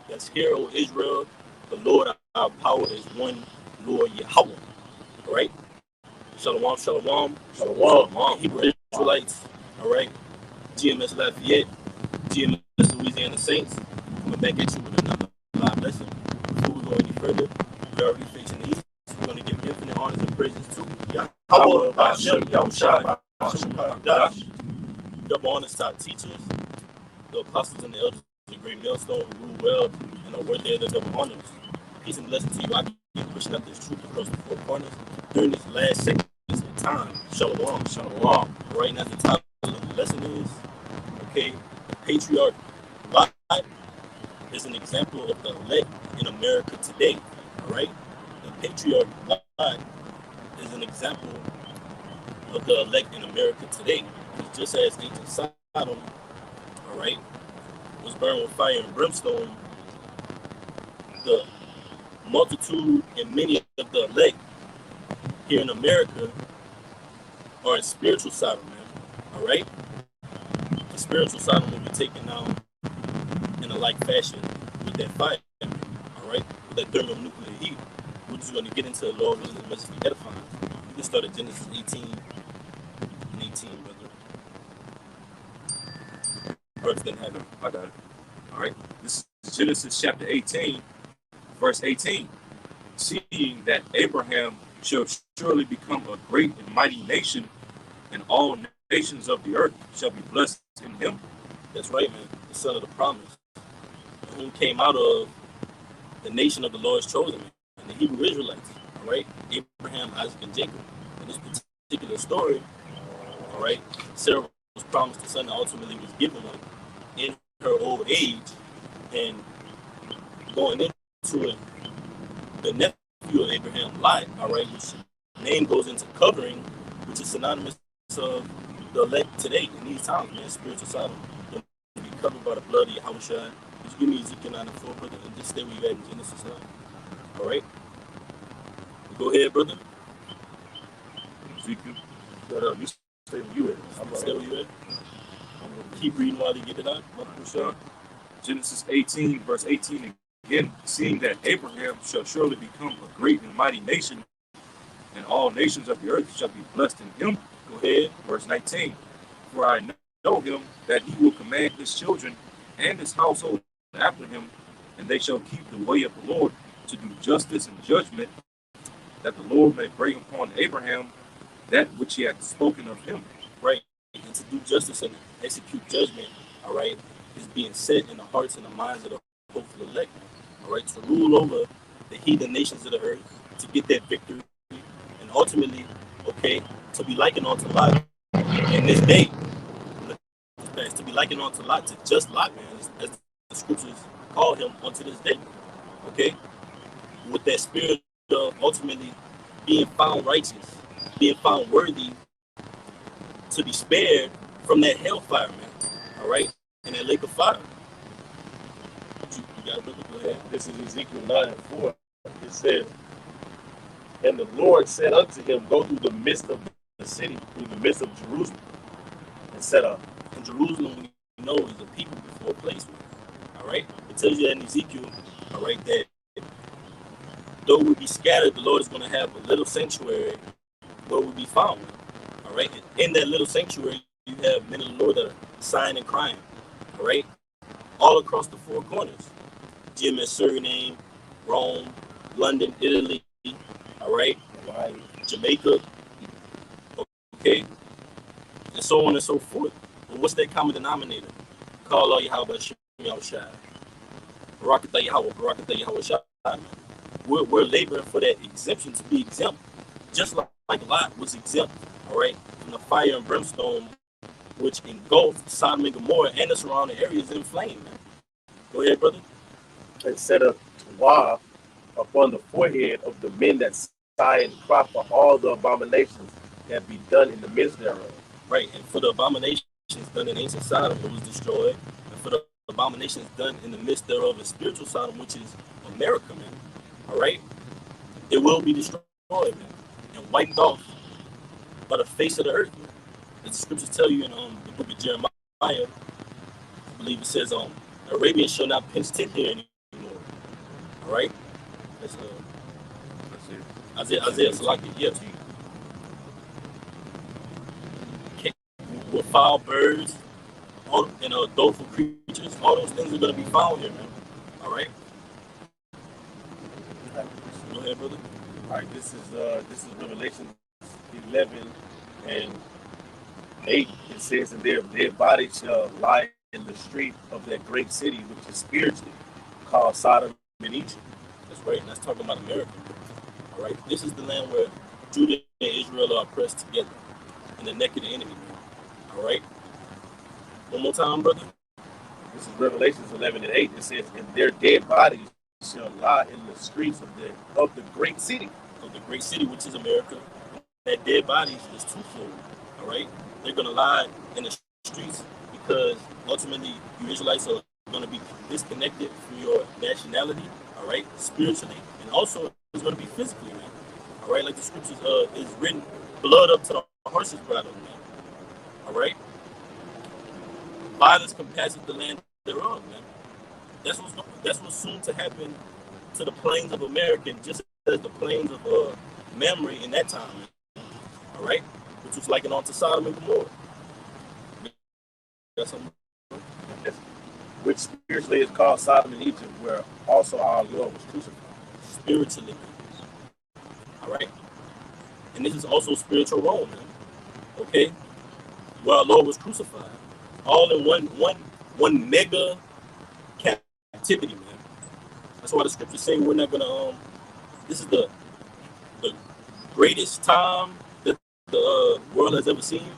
Yes, hear, O Israel, the Lord our power is one Lord Yahweh. All right? Shalom, shalom, shalom. Hebrew Israelites. All right? GMS Lafayette, GMS Louisiana Saints. Coming back at you with another live lesson. Before we go any further, we're already facing the east. We're going to give infinite honors and praises to Yahweh, Hashem, Yahushua, double honors to our teachers, the apostles and the elders, the great millstone who rule well and are worthy of the double honors. Peace and blessings to you. I keep pushing out this truth across the four corners during this last seconds of time. Shalom, shalom. Right now, the title of the lesson is, okay, the patriarch God is an example of the elect in America today. All right, the patriarch God is an example of the elect in America today. It's just as ancient Sodom, all right, was burned with fire and brimstone. The multitude and many of the elect here in America are in spiritual Sodom, man. All right, the spiritual Sodom will be taken down in a like fashion with that fire, all right, with that thermonuclear heat. We're just going to get into the Lord willing as much as we edifying. We can start at Genesis 18 and 18, brother. First didn't have it. I got it. All right. This is Genesis chapter 18, verse 18. Seeing that Abraham shall surely become a great and mighty nation, and all nations of the earth shall be blessed in him. That's right, man. The son of the promise, whom came out of the nation of the Lord's chosen, man, and the Hebrew Israelites. All right, Abraham, Isaac, and Jacob. In this particular story, all right, Sarah was promised a son that ultimately was given one in her old age, and going into it, the nephew of Abraham, Lot, all right, which name goes into covering, which is synonymous of the elect today in these times, man. Spiritual Sodom, be covered by the blood of Yahushua. Just give me Ezekiel 9 and 4, brother, and just stay where you at in Genesis 9. All right, go ahead, brother. Ezekiel. You stay where you at. I'm gonna stay where you at. I'm gonna keep reading while you get it out. Genesis 18, verse 18 again. Seeing that Abraham shall surely become a great and mighty nation, and all nations of the earth shall be blessed in him. Go ahead. Verse 19. For I know him that he will command his children and his household after him, and they shall keep the way of the Lord to do justice and judgment, that the Lord may bring upon Abraham that which he hath spoken of him. Right. And to do justice and execute judgment, all right, is being set in the hearts and the minds of the hopeful elect. All right, to rule over the heathen nations of the earth, to get that victory, and ultimately, okay, to be likened unto Lot in this day. To be likened unto Lot, to just Lot, man, as the scriptures call him unto this day. Okay, with that spirit of ultimately being found righteous, being found worthy to be spared from that hellfire, man. All right, and that lake of fire. You got to go ahead. This is Ezekiel 9 and 4. It says, and the Lord said unto him, go through the midst of the city, through the midst of Jerusalem, and set up. And Jerusalem, we know, is a people before a place. All right, it tells you that in Ezekiel, all right, that though we be scattered, the Lord is going to have a little sanctuary where we be found. All right, in that little sanctuary, you have men of the Lord that are sighing and crying. All right, all across the four corners. GMS Suriname, Rome, London, Italy, all right, Jamaica, okay, and so on and so forth. But what's that common denominator? Call all Yahweh Shem Yahushua. Barakatah Yahweh, Barakatah Yahushua. We're laboring for that exemption to be exempt, just like Lot was exempt, all right, from the fire and brimstone, which engulfed Sodom and Gomorrah and the surrounding areas in flame. Man. Go ahead, brother. And set a wah upon the forehead of the men that sigh and cry for all the abominations that be done in the midst thereof. Right, and for the abominations done in ancient Sodom, it was destroyed. And for the abominations done in the midst thereof in spiritual Sodom, which is America, man. All right, it will be destroyed, man, and wiped off by the face of the earth. As the scriptures tell you in the book of Jeremiah, I believe it says, Arabians shall not pinch tent here anymore. All right? That's Isaiah Salaki, yeah, to you. With foul birds and doleful creatures, all those things are going to be found here, man. All right? Go ahead, brother. All right, this is Revelation 11 and 8. It says, and their bodies shall lie in the street of that great city, which is spiritually called Sodom and Egypt. That's right, and that's talking about America. All right, this is the land where Judah and Israel are oppressed together in the neck of the enemy. All right, one more time, brother. This is Revelation 11 and 8. It says, and their dead bodies shall lie in the streets of the great city. Of the great city, which is America. That dead bodies is twofold. All right, they're gonna lie in the streets because ultimately you Israelites are gonna be disconnected from your nationality. All right, spiritually, and also it's gonna be physically, man. All right, like the scriptures is written, blood up to the horse's bridle, man. All right, violence compasseth the land thereof, man. That's what's soon to happen to the plains of America, just as the plains of Mamre in that time, man. All right, which was likened on to Sodom and Gomorrah. That's something. Which spiritually is called Sodom and Egypt, where also our Lord was crucified. Spiritually. All right. And this is also spiritual Rome, man. Okay? Where our Lord was crucified. All in one mega captivity, man. That's why the scriptures say we're not gonna this is the greatest time that the world has ever seen,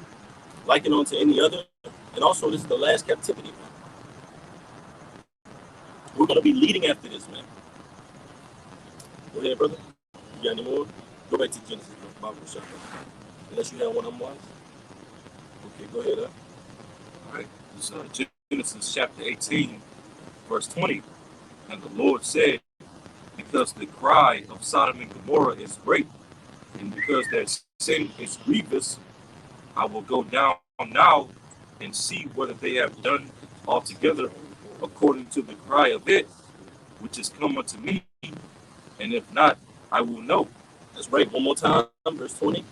likened on to any other. And also this is the last captivity, man. We're going to be leading after this, man. Go ahead, brother. You got any more? Go back to Genesis, Bible shop. Unless you have one on one. Okay, go ahead. All right. This is Genesis chapter 18, verse 20. And the Lord said, because the cry of Sodom and Gomorrah is great, and because their sin is grievous, I will go down now and see whether they have done altogether according to the cry of it, which is come unto me, and if not, I will know. That's right. One more time, verse 20.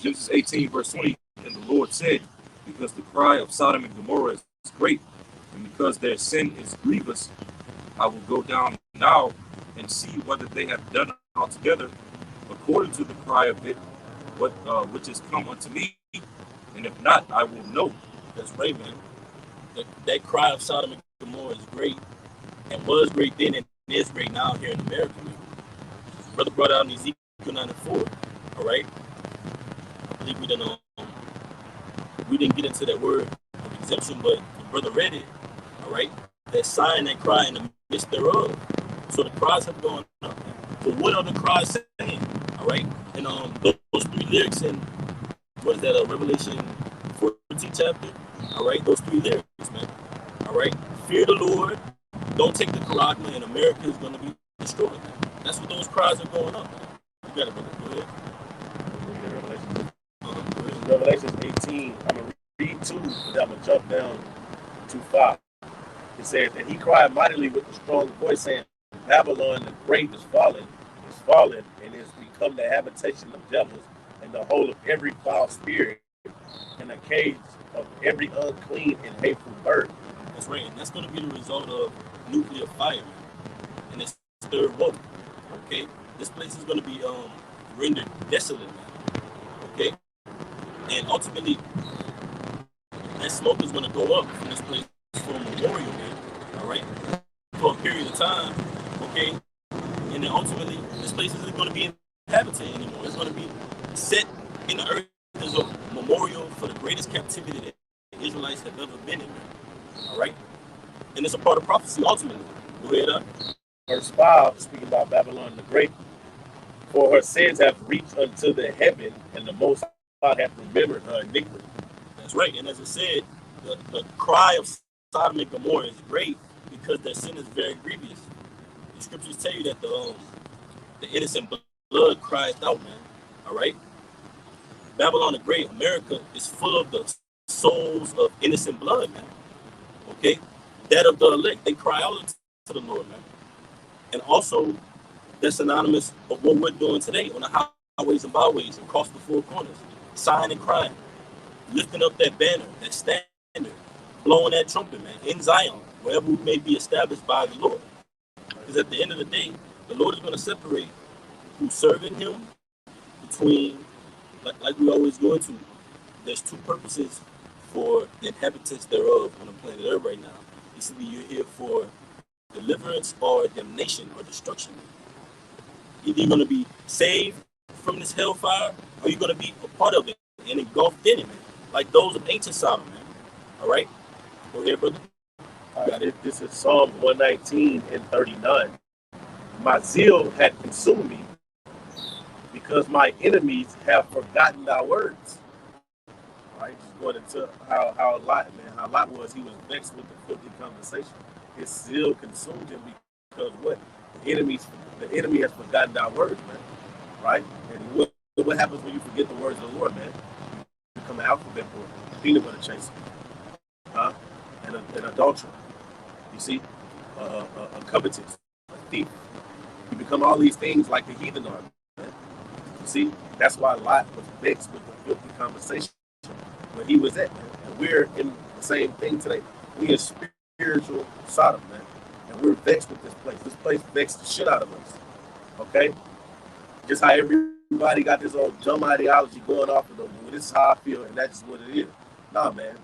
Genesis 18, verse 20, and the Lord said, because the cry of Sodom and Gomorrah is great, and because their sin is grievous, I will go down now and see whether they have done altogether according to the cry of it, which is come unto me, and if not, I will know. That's right, man. That cry of Sodom and Gomorrah is great, and was great then, and is great now here in America, man. Brother brought out in Ezekiel 9:4. All right, I believe we didn't get into that word of exemption, but the brother read it. All right, that sign, that cry in the midst thereof. So the cries have gone up. But what are the cries saying? All right, and those three lyrics in what is that? Revelation 14 chapter. All right, those three lyrics, man. All right, fear the Lord. Don't take the charagma, and America is going to be destroyed. Man. That's what those cries are going up. Man. You got it, brother. Go ahead. Revelation 18. I'm going to read 2, but I'm going to jump down to 5. It says, and he cried mightily with a strong voice, saying, Babylon the great is fallen, and is become the habitation of devils, and the whole of every foul spirit, and the cage of every unclean and hateful bird. That's right, and that's going to be the result of nuclear fire, and its third woe. Okay, this place is going to be rendered desolate, man. Okay, and ultimately, that smoke is going to go up from this place for a memorial, man. All right, for a period of time. Okay, and then ultimately, this place isn't going to be inhabited anymore. It's going to be set in the earth as a memorial for the greatest captivity that the Israelites have ever been in, man. All right, and it's a part of prophecy ultimately. Go ahead, Verse 5, speaking about Babylon the Great, for her sins have reached unto the heaven, and the Most High hath remembered her iniquity. That's right, and as I said, the cry of Sodom and Gomorrah is great because their sin is very grievous. The scriptures tell you that the innocent blood cries out, man. All right, Babylon the Great, America is full of the souls of innocent blood, man. Okay? That of the elect. They cry out to the Lord, man. And also, that's synonymous of what we're doing today on the highways and byways across the four corners. Sighing and crying, lifting up that banner, that standard, blowing that trumpet, man, in Zion, wherever we may be established by the Lord. Because at the end of the day, the Lord is going to separate who's serving him between, like we always go into, there's two purposes for the inhabitants thereof on the planet Earth right now. It's either you're here for deliverance or damnation or destruction. Either you're going to be saved from this hellfire or you're going to be a part of it and engulfed in it, man. Like those of ancient Sodom, man. All right? Go ahead, brother. All right, this is Psalm 119 and 39. My zeal had consumed me because my enemies have forgotten thy words. All right, just going into how Lot was, he was vexed with the filthy conversation. His zeal consumed him because what? The enemy has forgotten thy words, man. Right? And what happens when you forget the words of the Lord, man? You become an alphabet boy, peanut butter chaser, huh? And an adulterer. You see, a covetous, a thief. You become all these things like the heathen are. Man. You see, that's why Lot was vexed with the filthy conversation where he was at, man. And we're in the same thing today. We are spiritual Sodom, man. And we're vexed with this place. This place vexed the shit out of us. Okay? Just how everybody got this old dumb ideology going off of them. Well, this is how I feel, and that's just what it is. Nah, man.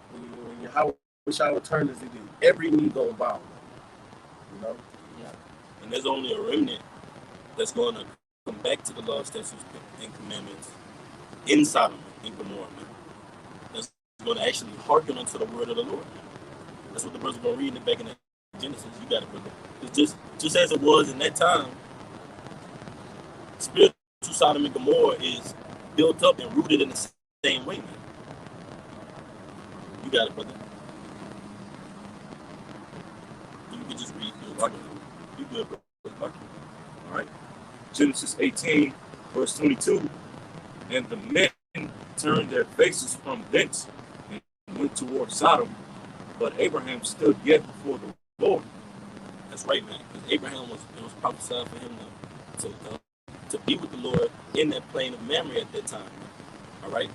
How wish I would turn this into every knee gonna bow. You know? Yeah. And there's only a remnant that's going to come back to the law, statutes, and commandments in Sodom and Gomorrah, man. That's going to actually hearken unto the word of the Lord. That's what the brothers going to read back in the Genesis. You got it, brother. It's just as it was in that time, spiritual Sodom and Gomorrah is built up and rooted in the same way, man. You got it, brother. You can just read your Bible. You good, brother. All right. Genesis 18, verse 22. And the men turned their faces from thence and went toward Sodom, but Abraham stood yet before the Lord. That's right, man. Because Abraham it was prophesied for him to be with the Lord in that plain of Mamre at that time. All right,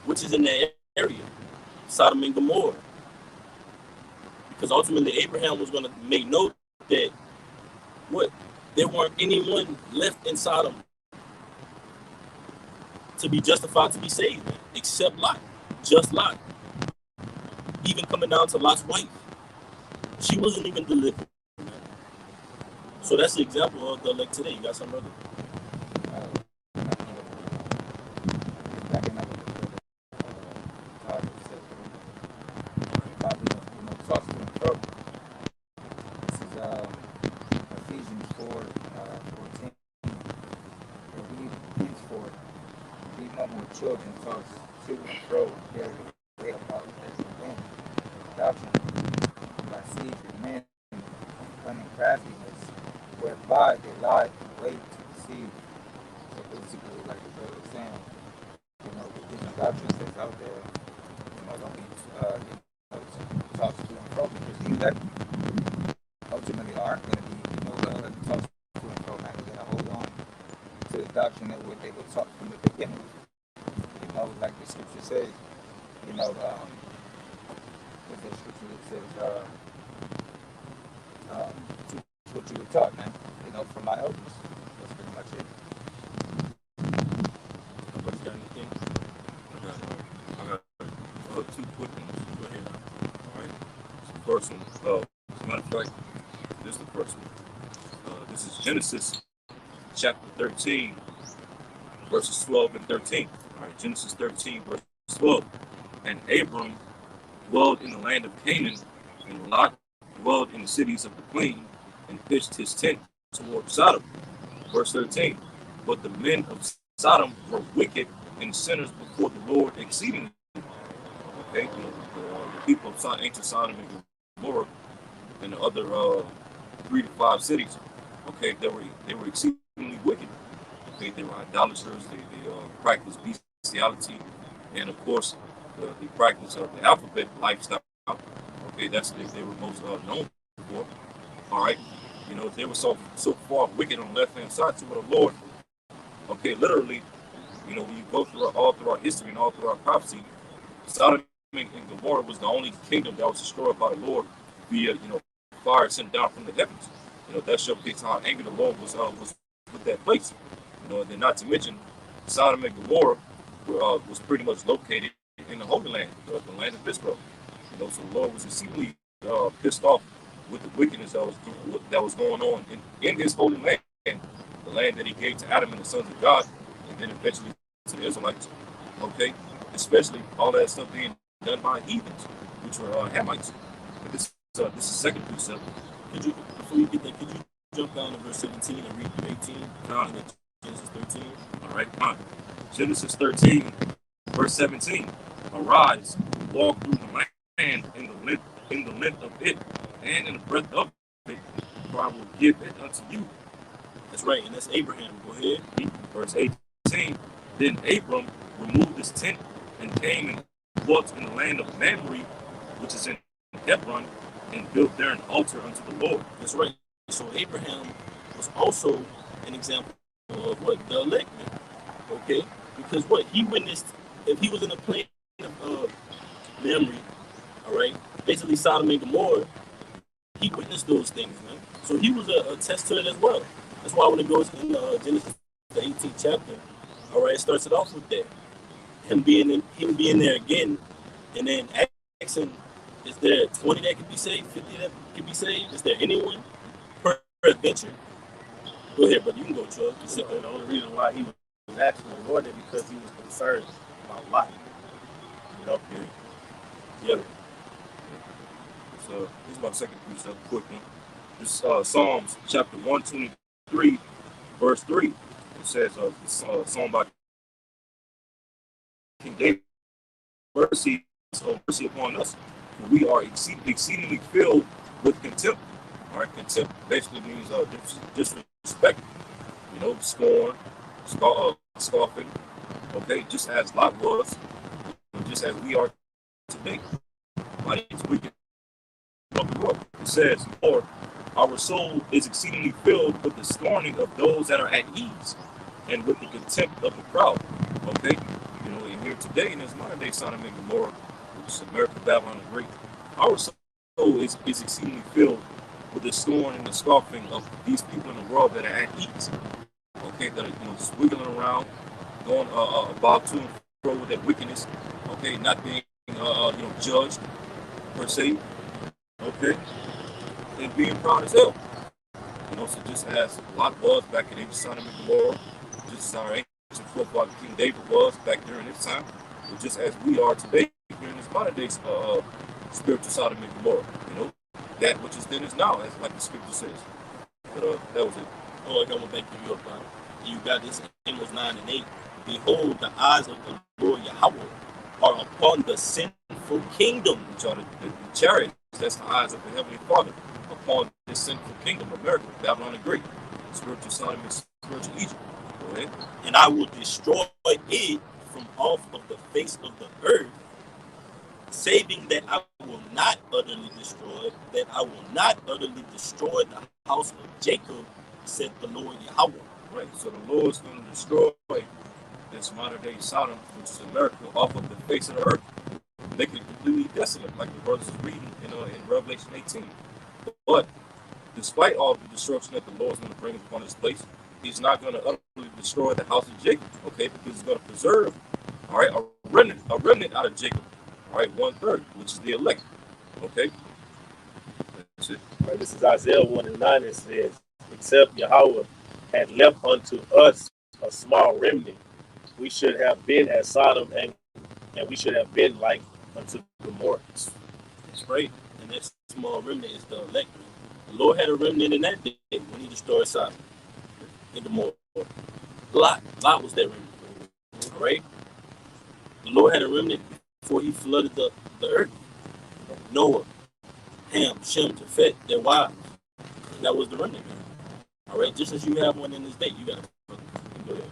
which is in that area, Sodom and Gomorrah. Because ultimately Abraham was going to make note that there weren't anyone left in Sodom to be justified to be saved, man, except Lot, just Lot. Even coming down to Lot's wife, she wasn't even delivered. Man. So that's the example of the elect today. You got something, brother? Children toss to and fro, carry away about this event, doctrine, lascivious men, cunning craftiness, whereby they lie in wait to deceive. So basically, like the brother was saying, the different doctrines that's out there, don't be tossed to and fro because these that ultimately aren't going to be, tossed to and fro. Now they're going to hold on to the doctrine that they were taught from the beginning. Like the scripture says, with the scripture that says, what you were taught, man, from my elders. That's pretty much it. Nobody's got anything? I got two quick ones. Go ahead. All right. The first one. As a matter of fact, this is the first one. This is Genesis chapter 13, verses 12 and 13. All right, Genesis 13, verse 12. And Abram dwelled in the land of Canaan, and Lot dwelled in the cities of the plain, and pitched his tent toward Sodom. Verse 13. But the men of Sodom were wicked and sinners before the Lord exceedingly. Okay, the people of ancient Sodom and Gomorrah and the other 3 to 5 cities. Okay, they were exceedingly wicked. Okay, they were idolaters. They practiced bestiality. bestiality, and of course, the practice of the alphabet lifestyle. Okay, that's what they were most known for. All right, they were so far wicked on the left hand side to the Lord. Okay, literally, when you go through all throughout history and all throughout prophecy, Sodom and Gomorrah was the only kingdom that was destroyed by the Lord via, fire sent down from the heavens. That showcased how angry the Lord was with that place. And then not to mention, Sodom and Gomorrah was pretty much located in the Holy Land, the land of Israel. So the Lord was exceedingly pissed off with the wickedness that was going on in His holy land, the land that He gave to Adam and the sons of God, and then eventually to the Israelites. Okay, especially all that stuff being done by heathens, which were Hamites. But this is second precept. Before you get there, could you jump down to verse 17 and read through 18? And then Genesis 13. All right, fine. Genesis 13, verse 17. Arise, walk through the land in the length of it, and in the breadth of it, for I will give it unto you. That's right, and that's Abraham. Go ahead. Verse 18. Then Abram removed his tent and came and dwelt in the land of Mamre, which is in Hebron, and built there an altar unto the Lord. That's right. So Abraham was also an example of what? The elect man. Okay? Because what? He witnessed, if he was in a plain of Mamre, all right, basically Sodom and Gomorrah, he witnessed those things, man. So he was a test to it as well. That's why when it goes in Genesis, the 18th chapter, all right, it starts it off with that. Him being there again, and then asking, is there 20 that could be saved, 50 that could be saved? Is there anyone per adventure? Go ahead, brother. You can go, Charles. The only reason why he was asking the Lord is because he was concerned about life. Yeah. So this is my second precept, quick one. This Psalms chapter 123, verse 3. It says, Psalm by King David, mercy upon us, for we are exceedingly filled with contempt. All right, contempt basically means disrespect, scorn, scoffing. Okay, just as Lot was, just as we are today. By these wicked of the world. It says, Lord, our soul is exceedingly filled with the scorning of those that are at ease, and with the contempt of the proud. Okay, and here today in this modern day Sodom and Gomorrah, which is America, Babylon the Great, our soul is exceedingly filled with the scorn and the scoffing of these people in the world that are at ease. Okay, that are just wiggling around, going about to and fro with that wickedness. Okay, not being judged per se. Okay, and being proud as hell. So just as Lot was back in ancient Sodom and Gomorrah, just as our ancient forefather King David was back during his time, but just as we are today during this modern day spiritual Sodom and Gomorrah. That which is then is now, as like the scripture says. But that was it. Oh, I got back to you up. You got this in Amos 9 and 8. Behold, the eyes of the Lord Yahweh are upon the sinful kingdom. Which are the chariots, that's the eyes of the Heavenly Father, upon this sinful kingdom, America, Babylon the Great, spiritual Sodom and spiritual Egypt. Go ahead. And I will destroy it from off of the face of the earth, saving that I will not utterly destroy, the house of Jacob, said the Lord Yahweh. Right, so the Lord's going to destroy this modern day Sodom, which is America, off of the face of the earth, making it completely desolate, like the brothers is reading in Revelation 18. But despite all the destruction that the Lord's going to bring upon this place, He's not going to utterly destroy the house of Jacob, okay? Because He's going to preserve, all right, a remnant out of Jacob, all right, 1/3, which is the elect, okay? That's it. Right, this is Isaiah 1 and 9. It says, except Yahweh had left unto us a small remnant, we should have been as Sodom, and we should have been like unto Gomorrah. That's right. And that small remnant is the elect. The Lord had a remnant in that day when He destroyed Sodom and Gomorrah. Lot was that remnant. All right? The Lord had a remnant before He flooded the earth. Noah, Ham, Shem, Japheth, their wives. And that was the remnant. All right? Just as you have one in this day, you got to go ahead.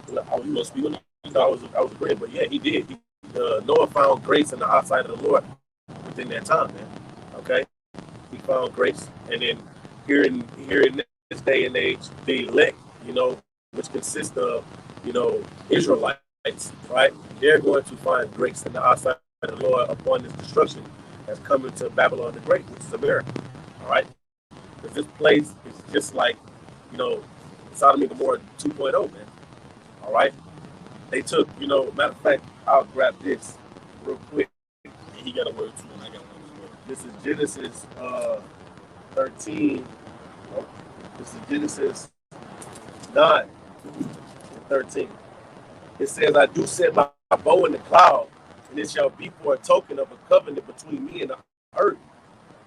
You want to speak on that? I was agreeing, but yeah, he did. Noah found grace in the outside of the Lord within that time, man. Okay, he found grace, and then here in this day and age, the elect, which consists of, Israelites, right? They're going to find grace in the outside of the Lord upon this destruction that's coming to Babylon the Great, which is America. All right, because this place is just like, you know, Sodom and Gomorrah 2.0, man. All right, they took, matter of fact, I'll grab this real quick. And he got a word too, and I got one as well. This is Genesis 13. This is Genesis 9, 13. It says, I do set my bow in the cloud, and it shall be for a token of a covenant between me and the earth.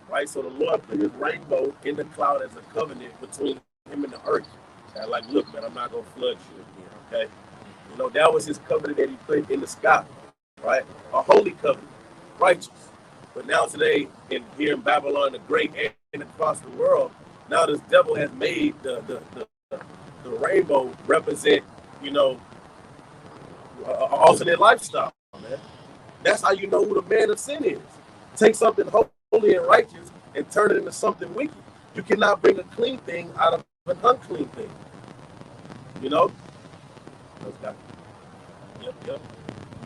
Right? So the Lord put his rainbow in the cloud as a covenant between him and the earth. And like, look, man, I'm not going to flood you again, okay? That was his covenant that he put in the sky, right? A holy covenant, righteous. But now today, here in Babylon the Great and across the world, now this devil has made the rainbow represent, an alternate lifestyle, man. That's how you know who the man of sin is. Take something holy and righteous and turn it into something wicked. You cannot bring a clean thing out of an unclean thing. Yep. You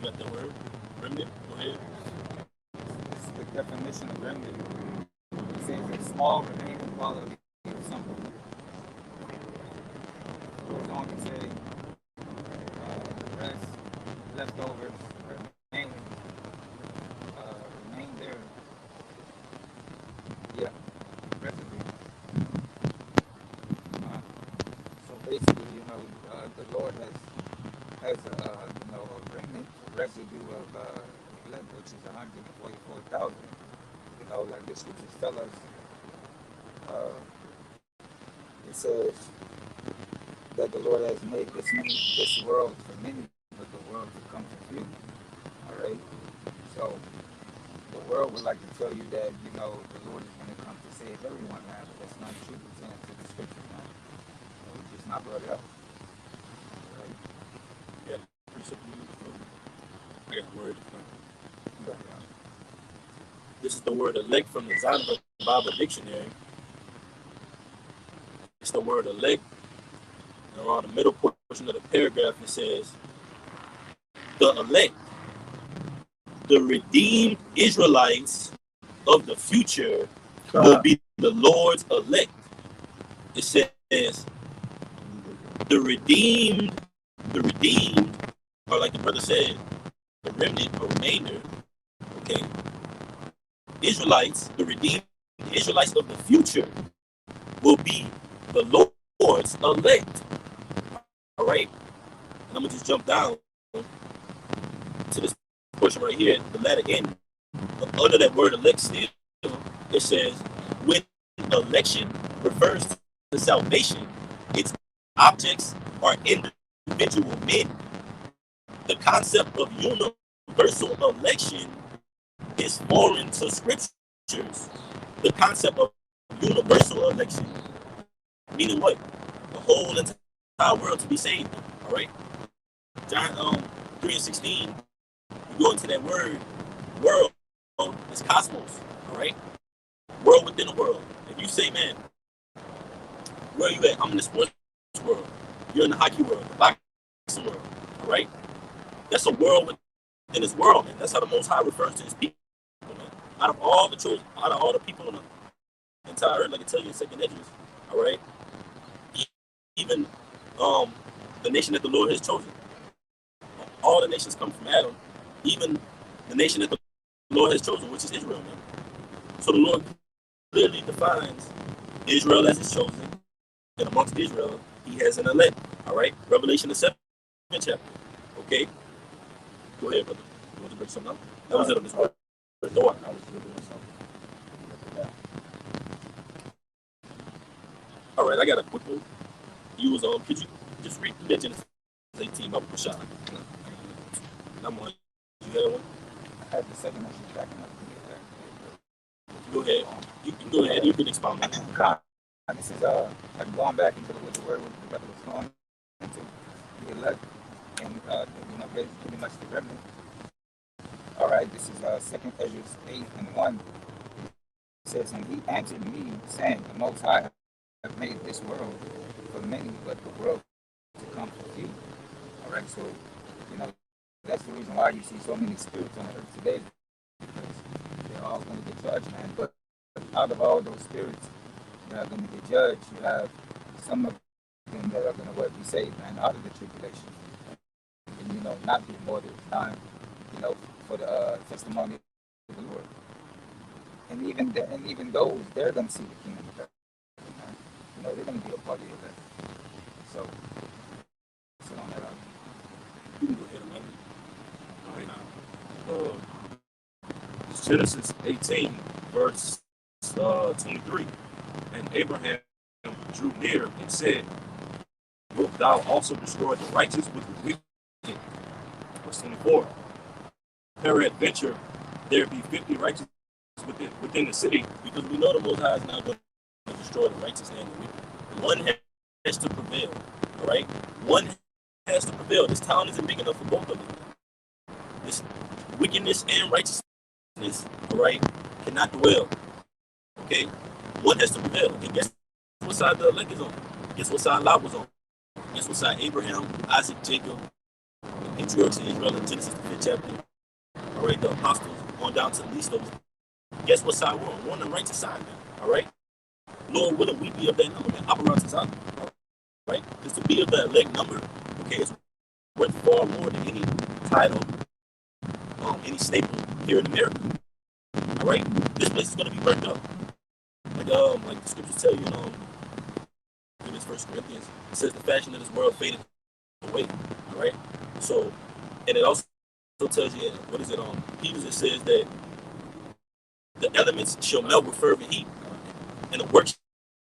got the word. Remnant. Go ahead. It's the definition of remnant. It says it's small, remaining quality or something. Goes on to say the rest, leftovers, remain there. Yeah, residue. So basically, the Lord has a remnant, a residue of elect, which is 144,000. Like the scriptures tell us, it says that the Lord has made this world for many, but the world to come to few. All right. So the world would like to tell you that the Lord is going to come to save everyone, man. But that's not true. It's into the scriptures, man. It's just not brought up. Right? Yeah. I got the word. This is the word elect from the Zondervan Bible Dictionary. It's the word elect. And around the middle portion of the paragraph, it says, the elect, the redeemed Israelites of the future will be the Lord's elect. It says, the redeemed, or like the brother said, the remnant or remainder, okay, Israelites, the redeemed Israelites of the future will be the Lord's elect. All right? And I'm going to just jump down to this portion right here, the letter N. Under that word elect still, it says, when election refers to salvation, its objects are individual men. The concept of universal election is foreign to scriptures. The concept of universal election, meaning what? The whole entire world to be saved. All right. John 3:16. You go into that word, world, it's cosmos. All right. World within a world. If you say, man, where are you at? I'm in the sports world. You're in the hockey world, the boxing world. All right. That's a world within this world, man. That's how the Most High refers to his people. Out of all the children, out of all the people on the entire earth, like I tell you in second Esdras, all right? Even the nation that the Lord has chosen. All the nations come from Adam. Even the nation that the Lord has chosen, which is Israel, man. So the Lord clearly defines Israel as his chosen. And amongst Israel, he has an elect, all right? Revelation the 7th chapter, okay? Go ahead, brother. You want to bring something up? That was it on this one. Door. I was doing something. Yeah. All right, I got a quick one. You was could you just read the Genesis 18 about Rashad? I'm on. You had one? I had the second one backing up. Go ahead. You can go ahead. You can expound on it. This is like going back into the word the brother was going into the elect and pretty much the remnant. All right, this is 2 Ezra 8:1. It says, and he answered me, saying, the Most High have made this world for many, but the world to come for few. All right, so that's the reason why you see so many spirits on earth today, because they're all going to get judged, man. But out of all those spirits that are going to get judged, you have some of them that are going to be saved, man, out of the tribulation, and not be more than time, for the testimony of the Lord. And even those, they're going to see the kingdom of God. They're going to be a part of that. So, sit on that out. You can go ahead and Genesis 18, verse 23. And Abraham drew near and said, wilt thou also destroy the righteous with the wicked? Verse 24. Peradventure, there be 50 righteous within the city. because we know the Most High is not going to destroy the righteous and the wicked. One has to prevail, all right? One has to prevail. This town isn't big enough for both of them. This wickedness and righteousness, all right, cannot dwell, okay? One has to prevail. And guess what side the elect is on? Guess what side Lot was on? Guess what side Abraham, Isaac, Jacob, the patriarchs of Israel in Genesis, the 5th chapter, all right, the apostles, on down to the least of them. Guess what side we're on? We're on the righteous side, man, all right? Lord willing, we be of that number, man. Apparatus side, right? Because to be of that elect number, okay, it's worth far more than any title, any staple here in America. All right, this place is gonna be burnt up, like the scriptures tell you. In this 1 Corinthians, it says the fashion of this world faded away. All right, so and it also tells you what is it on Hebrews? It says that the elements shall melt with fervent heat, and the works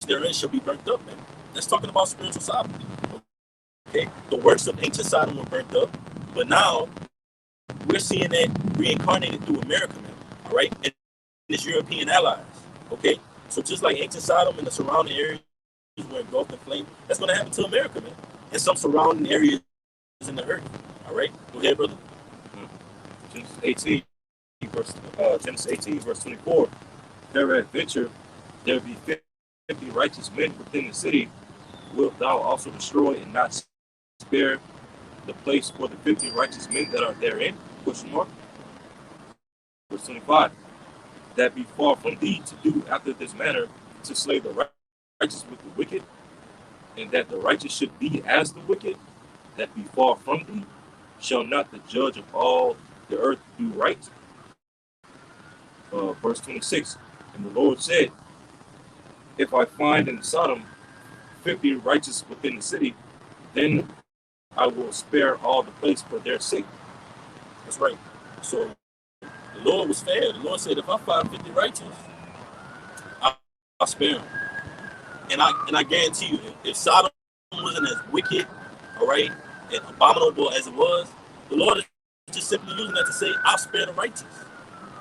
therein shall be burnt up. Man, that's talking about spiritual sovereignty. Okay, the works of ancient Sodom were burnt up, but now we're seeing that reincarnated through America, man. All right, and its European allies. Okay, so just like ancient Sodom and the surrounding areas were engulfed in flame, that's going to happen to America, man, and some surrounding areas in the earth. All right, go ahead, brother. Genesis 18, verse 24. Peradventure, there be 50 righteous men within the city. Wilt thou also destroy and not spare the place for the 50 righteous men that are therein? Question mark. Verse 25. That be far from thee to do after this manner, to slay the righteous with the wicked, and that the righteous should be as the wicked, that be far from thee. Shall not the judge of all the earth do right? Verse 26. And the Lord said, if I find in Sodom 50 righteous within the city, then I will spare all the place for their sake. That's right. So the Lord was fair. The Lord said, if I find 50 righteous, I'll spare them. And I guarantee you, if Sodom wasn't as wicked, all right, and abominable as it was, the Lord is just simply using that to say, I'll spare the righteous.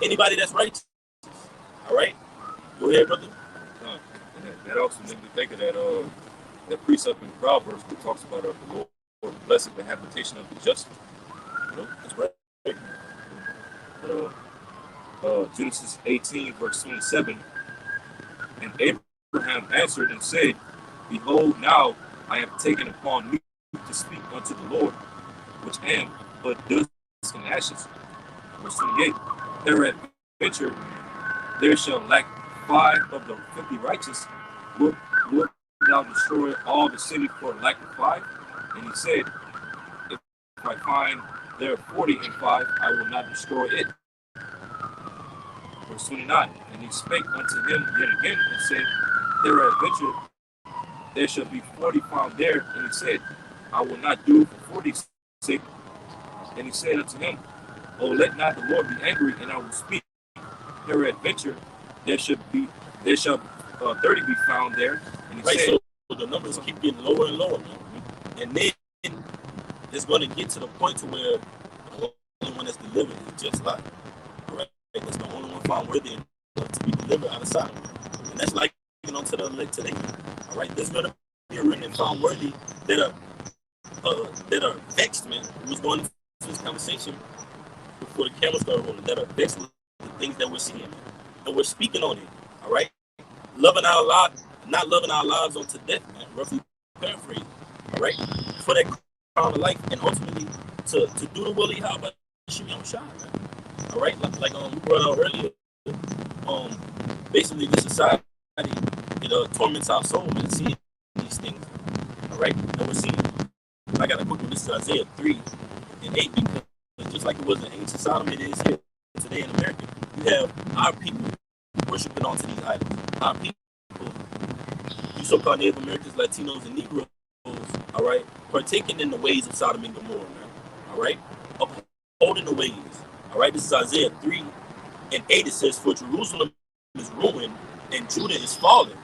Anybody that's righteous. All right? Go ahead, brother. That also made me think of that precept in Proverbs that talks about the Lord blessed the habitation of the just. That's right. Genesis 18, verse 27. And Abraham answered and said, behold, now I have taken upon me to speak unto the Lord, which am but dust and ashes. Verse 28. Peradventure, there shall lack 5 of the 50 righteous. Wilt thou destroy all the city for lack of 5? And he said, if I find there 40 and 5, I will not destroy it. Verse 29. And he spake unto him yet again and said, peradventure, there shall be 40 found there. And he said, I will not do it for 40's sake. And he said unto him, oh, let not the Lord be angry, and I will speak. Peradventure, there shall 30 be found there. And he right, said, so the numbers keep getting lower and lower, man. And then it's going to get to the point to where the only one that's delivered is just like, right? That's the only one found worthy to be delivered out of Sodom. And that's like onto the elect today. All right, there's going to be a remnant found worthy that are that are vexed, man. We was going into this conversation before the camera started rolling, that are vexed with the things that we're seeing, man. And we're speaking on it, all right? Loving our lives, not loving our lives unto death, man. Roughly paraphrase, all right? For that crown of life, and ultimately to do the will of Yahweh, shoot your own shot, man. All right? Like we brought out earlier, basically the society, it torments our soul, man, seeing these things, all right? And we're seeing, I got a quick one. This is Isaiah 3:8, because just like it was in ancient Sodom, it is here today in America. You have our people worshiping onto these idols. Our people, you so-called Native Americans, Latinos, and Negroes, all right, partaking in the ways of Sodom and Gomorrah, man, all right, upholding the ways, all right. This is Isaiah 3:8. It says, "For Jerusalem is ruined and Judah is fallen,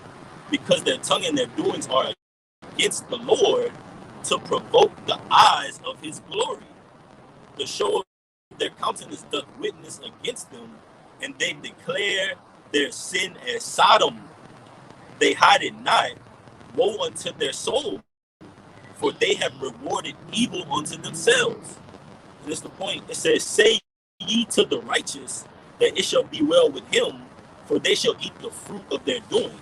because their tongue and their doings are against the Lord, to provoke the eyes of his glory. The show of their countenance doth witness against them, and they declare their sin as Sodom. They hide it not. Woe unto their soul, for they have rewarded evil unto themselves." And it's the point. It says, "Say ye to the righteous that it shall be well with him, for they shall eat the fruit of their doings.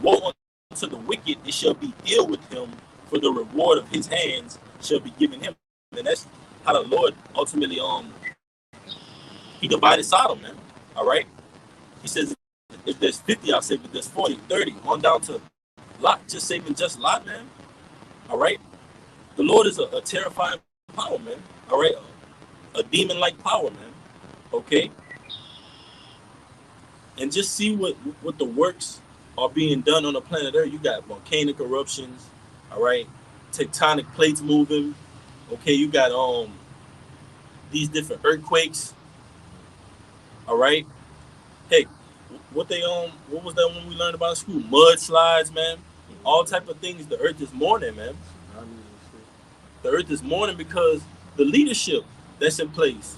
Woe unto the wicked, it shall be ill with him, for the reward of his hands shall be given him." And that's how the Lord ultimately he divided Sodom, man. All right. He says, if there's 50, I'll say, but there's 40, 30, on down to Lot, just saving just Lot, man. All right. The Lord is a terrifying power, man. All right. A demon-like power, man. Okay. And just see what the works are being done on the planet Earth. You got volcanic eruptions, all right, tectonic plates moving. Okay, you got these different earthquakes. All right. Hey, what was that one we learned about in school? Mudslides, man. All type of things. The earth is mourning, man. The earth is mourning because the leadership that's in place.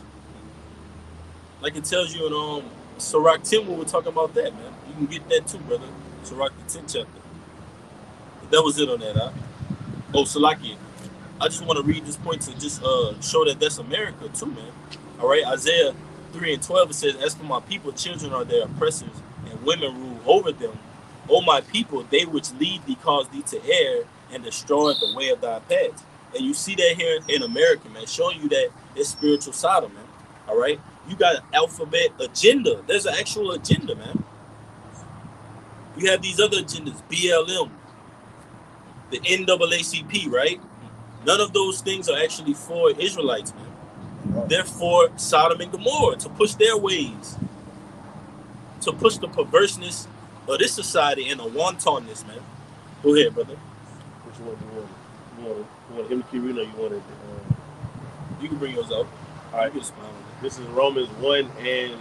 Like it tells you in Sirach 10, when we're talking about that, man. You can get that too, brother. Sirach the 10th chapter. But that was it on that, huh? Oh, Salakia. I just want to read this point to just show that that's America too, man. All right, Isaiah 3:12, it says, "As for my people, children are their oppressors, and women rule over them. O my people, they which lead thee cause thee to err, and destroy the way of thy paths." And you see that here in America, man, showing you that it's spiritual Sodom, man. All right, you got an alphabet agenda. There's an actual agenda, man. You have these other agendas, BLM, the NAACP, right? None of those things are actually for Israelites, man. They're for Sodom and Gomorrah, to push their ways, to push the perverseness of this society and the wantonness, man. Go ahead, brother. Which one do you want? You want him to keep reading, or you want it? You can bring yours up. All right. This is Romans 1 and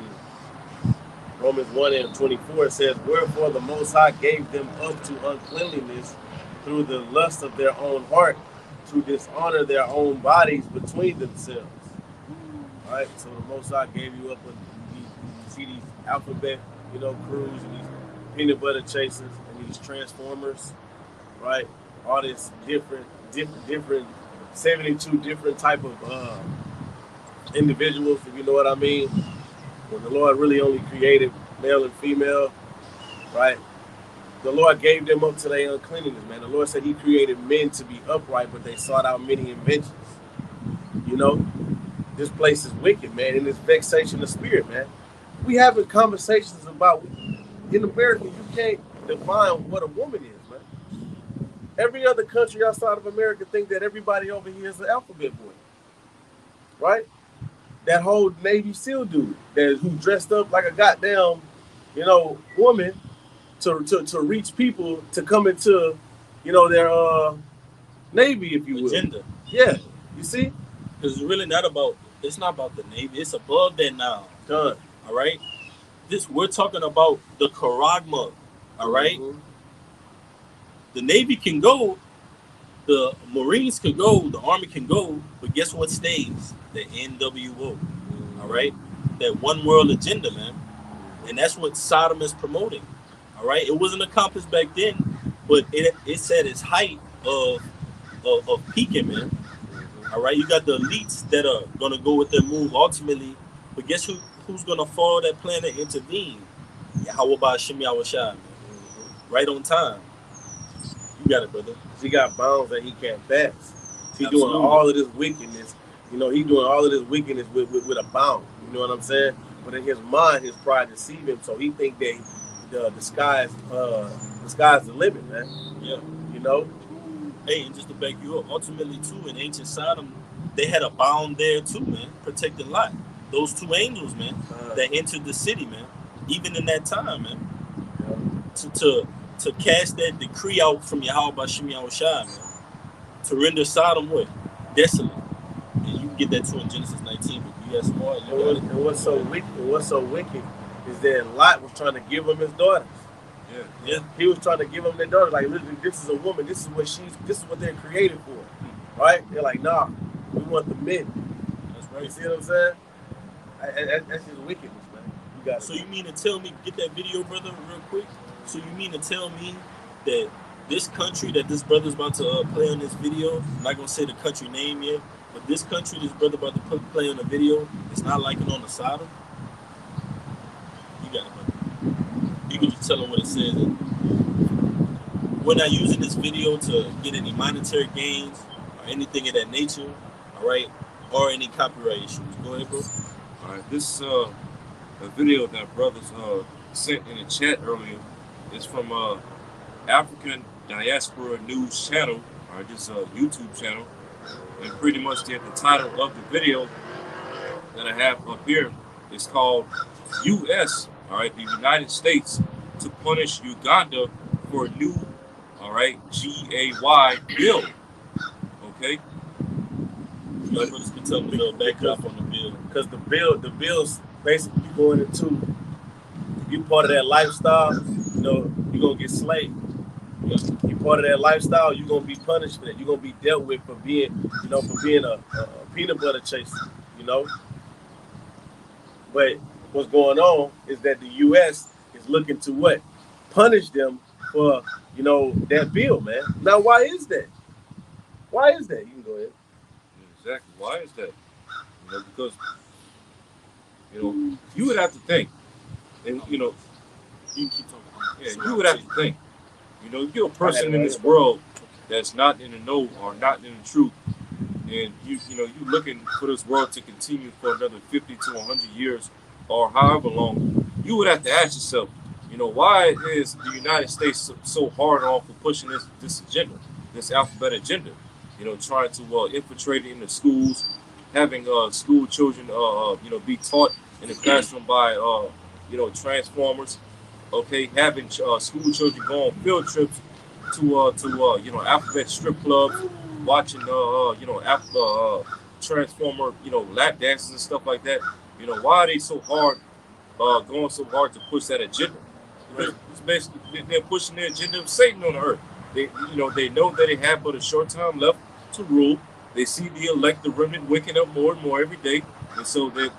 24. It says, "Wherefore the Most High gave them up to uncleanliness through the lust of their own heart, to dishonor their own bodies between themselves." All right, so the Most High gave you up with you see these alphabet, crews, and these peanut butter chasers and these transformers, right? All this different 72 different type of individuals, if you know what I mean. When the Lord really only created male and female, right? The Lord gave them up to their uncleanness, man. The Lord said he created men to be upright, but they sought out many inventions. This place is wicked, man, and it's vexation of spirit, man. We having conversations about, in America, you can't define what a woman is, man. Every other country outside of America think that everybody over here is an alphabet boy, right? That whole Navy SEAL dude who dressed up like a goddamn, woman to reach people to come into, their Navy, if you will. Agenda. Yeah, you see? Because it's not about the Navy. It's above that now. Done. All right? We're talking about the Charagma. All right? Mm-hmm. The Navy can go, the Marines can go, the Army can go, but guess what stays? The NWO. All right? That one world agenda, man. And that's what Sodom is promoting. All right? It wasn't accomplished back then, but it's at its height of of peaking, man. All right, you got the elites that are gonna go with their move ultimately, but guess who's gonna follow that plan and intervene? How about Shimmy Awashai, man? Right on time. You got it, brother. He got bounds that he can't pass. He Absolutely. doing all of this wickedness. You know, he doing all of this wickedness with a bound. You know what I'm saying? But in his mind, his pride deceived him, so he think that the sky's the limit, man. Yeah. You know. Hey, and just to back you up, ultimately too, in ancient Sodom, they had a bound there too, man, protecting Lot. Those two angels, man, that entered the city, man. Even in that time, man, to cast that decree out from Yahweh Bashim Yahushai, man, to render Sodom what? Desolate. And you can get that too in Genesis 19, but you got some more. And what's so wicked is that Lot was trying to give him his daughters. Yeah. He was trying to give them their daughters. Like, literally, this is a woman. This is what they're created for, right? They're like, nah, we want the men. That's right. You see what I'm saying? That's just wickedness, man. You got. So you mean to tell me, get that video, brother, real quick? So you mean to tell me that this country that this brother's about to play on this video, I'm not gonna say the country name yet, but this country this brother about to play on the video, it's not like it on the Sodom? You got it, brother. You can just tell them what it says. We're not using this video to get any monetary gains or anything of that nature, all right? Or any copyright issues. Go ahead, bro. All right, this a video that brothers sent in the chat earlier is from African Diaspora News Channel, all right, this YouTube channel, and pretty much the title of the video that I have up here is called U.S. All right, the United States to punish Uganda for a new, all right, GAY bill. Okay. You brothers can tell me a little backdrop on the bill. Because the bill's basically going into, if you part of that lifestyle, you know, you're gonna get slaved. You part of that lifestyle, you're gonna be punished for that. You're gonna be dealt with for being, a peanut butter chaser, you know. But what's going on is that the U.S. is looking to what? Punish them for, that bill, man. Now, why is that? Why is that? You can go ahead. Exactly. Why is that? Because, you would have to think, and, You can keep talking. yeah, you would have to think, if you're a person in this world that's not in the know or not in the truth, and you looking for this world to continue for another 50 to 100 years or however long, you would have to ask yourself, why is the United States so hard on for pushing this agenda, this alphabet agenda, trying to infiltrate it into schools, having school children, be taught in the classroom by, transformers, okay, having school children go on field trips to alphabet strip clubs, watching transformer lap dances and stuff like that. Why are they so hard, going so hard to push that agenda? It's basically they're pushing the agenda of Satan on the earth. They know that they have but a short time left to rule. They see the elected remnant waking up more and more every day, and so they're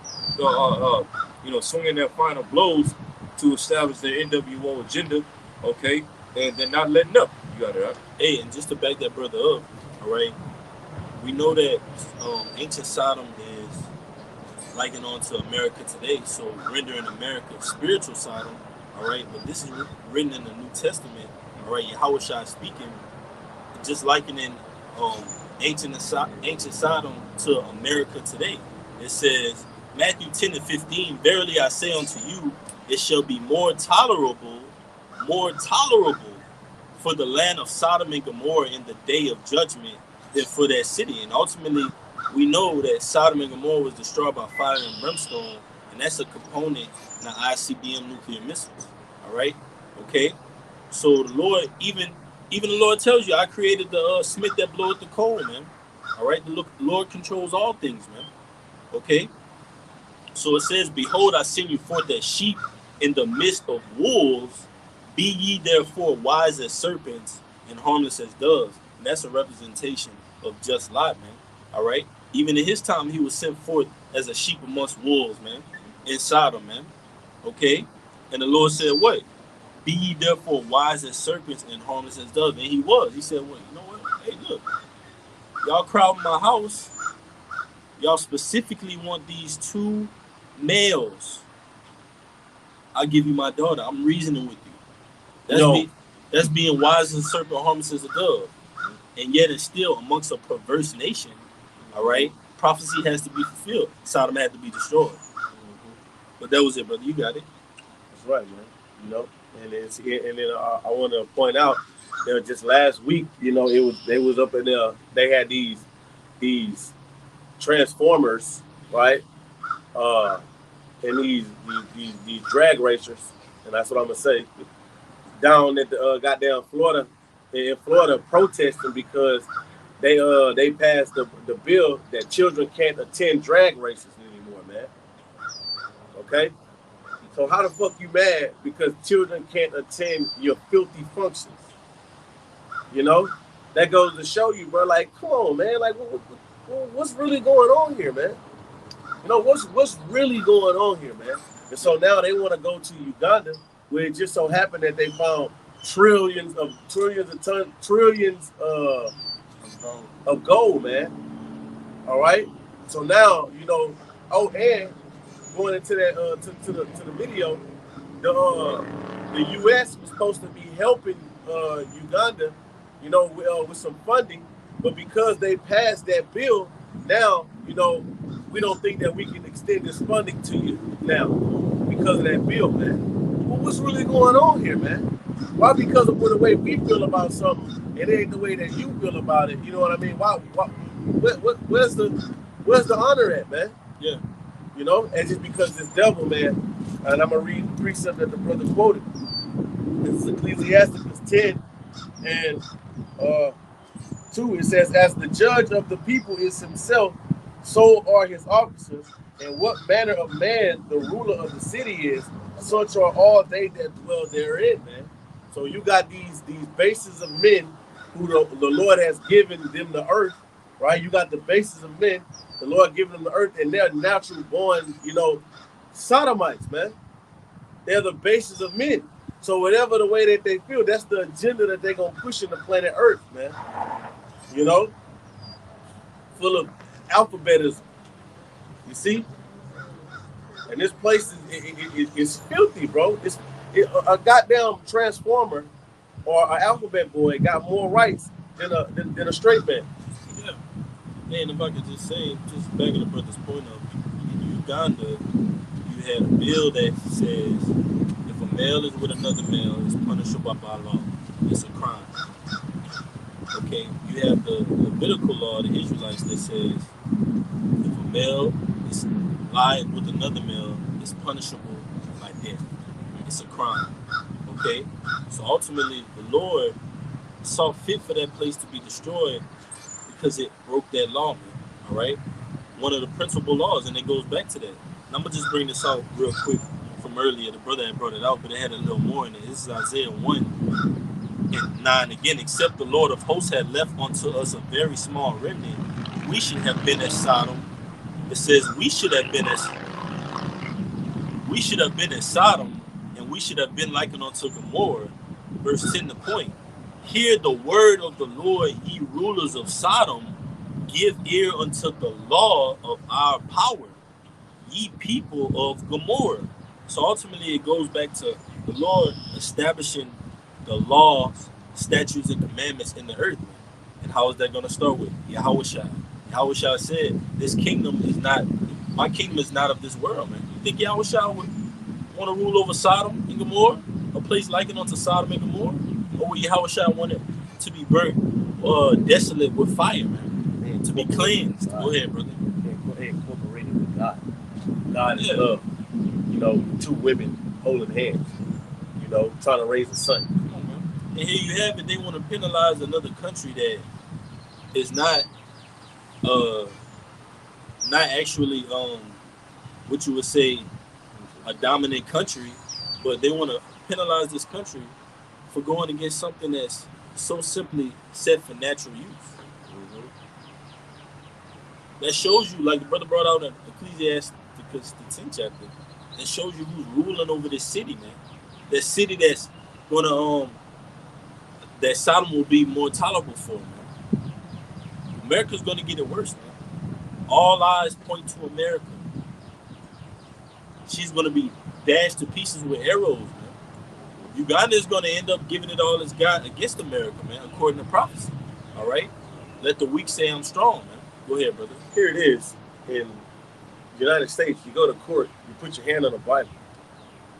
swinging their final blows to establish their NWO agenda. Okay, and they're not letting up. You got it right. Hey, and just to back that brother up, all right, we know that ancient Sodom is likened on to America today, so rendering America spiritual Sodom, all right, but this is written in the New Testament, all right, Yahushua speaking, just likening ancient Sodom to America today. It says, Matthew 10 and 15, verily I say unto you, it shall be more tolerable for the land of Sodom and Gomorrah in the day of judgment than for that city. And ultimately, we know that Sodom and Gomorrah was destroyed by fire and brimstone, and that's a component in the ICBM nuclear missiles. All right, okay. So the Lord, even the Lord tells you, I created the smith that bloweth the coal, man. All right, the Lord controls all things, man. Okay. So it says, behold, I send you forth as sheep in the midst of wolves. Be ye therefore wise as serpents and harmless as doves. And that's a representation of just Lot, man. All right. Even in his time, he was sent forth as a sheep amongst wolves, man, in Sodom, man. Okay. And the Lord said, what? Be ye therefore wise as serpents and harmless as doves. And he was. He said, well, you know what? Hey, look, y'all crowding my house. Y'all specifically want these two males. I'll give you my daughter. I'm reasoning with you. That's being wise as a serpent, harmless as a dove. And yet it's still amongst a perverse nation. All right? Prophecy has to be fulfilled. Sodom had to be destroyed. But that was it, brother. You got it. That's right, man. You know, and then I want to point out that just last week, you know, they was up in there. They had these transformers, right? And these drag racers, and that's what I'm gonna say. Down at the goddamn Florida, in Florida, protesting because they passed the bill that children can't attend drag races anymore, man. Okay. So how the fuck you mad because children can't attend your filthy functions? You know, that goes to show you, bro. Like, come on, man. Like, what's really going on here, man? You know, what's really going on here, man? And so now they want to go to Uganda, where it just so happened that they found trillions of gold, man. All right. So now, you know, and going into that to the video, the U.S. was supposed to be helping Uganda, you know, with some funding, but because they passed that bill, now, you know, we don't think that we can extend this funding to you now because of that bill, man. Well, what's really going on here, man? Why? Because of the way we feel about something, it ain't the way that you feel about it. You know what I mean? Where's the honor at, man? Yeah. You know, and just because this devil, man, and I'm gonna read the precept that the brother quoted. This is Ecclesiasticus 10 and 2. It says, "As the judge of the people is himself, so are his officers, and what manner of man the ruler of the city is, such are all they that dwell therein," man. So you got these bases of men who the Lord has given them the earth, right? You got the bases of men, the Lord giving them the earth, and they're natural born, you know, sodomites, man. They're the bases of men. So whatever the way that they feel, that's the agenda that they're going to push in the planet Earth, man. You know? Full of alphabetism. You see? And this place is filthy, bro. A goddamn transformer or an alphabet boy got more rights than a straight man. Yeah. And if I could just say, just backing the brother's point of, in Uganda, you had a bill that says if a male is with another male, it's punishable by law. It's a crime. Okay, you have the Levitical law, the Israelites, that says if a male is lying with another male, it's punishable by death. It's a crime. Okay, so ultimately the Lord saw fit for that place to be destroyed because it broke that law, man. All right, one of the principal laws, and it goes back to that. And I'm gonna just bring this out real quick from earlier. The brother had brought it out, but it had a little more in it. This is Isaiah 1:9 again. Except the Lord of hosts had left unto us a very small remnant, we should have been as Sodom. It says we should have been as Sodom, and we should have been likened unto Gomorrah. Verse 10 the point. Hear the word of the Lord, ye rulers of Sodom, give ear unto the law of our power, ye people of Gomorrah. So ultimately it goes back to the Lord establishing the laws, statutes, and commandments in the earth. And how is that going to start with? Yahushua. Yahushua said, my kingdom is not of this world, man. You think Yahushua would want to rule over Sodom and Gomorrah? A place likened unto Sodom and Gomorrah? Or would Yahushua want it to be burnt desolate with fire, man? To be cleansed. Go ahead, brother. Incorporated with God. God is love. You know, two women holding hands. You know, trying to raise a son. And here you have it. They want to penalize another country that is not actually what you would say a dominant country, but they want to penalize this country for going against something that's so simply set for natural use. Mm-hmm. That shows you, like the brother brought out in Ecclesiasticus, the 10th chapter, that shows you who's ruling over this city, man. That city that's gonna that Sodom will be more tolerable for, man. America's going to get it worse, man. All eyes point to America. She's going to be dashed to pieces with arrows, man. Uganda is going to end up giving it all it's got against America, man, according to prophecy. All right? Let the weak say I'm strong, man. Go ahead, brother. Here it is. In the United States, you go to court, you put your hand on the Bible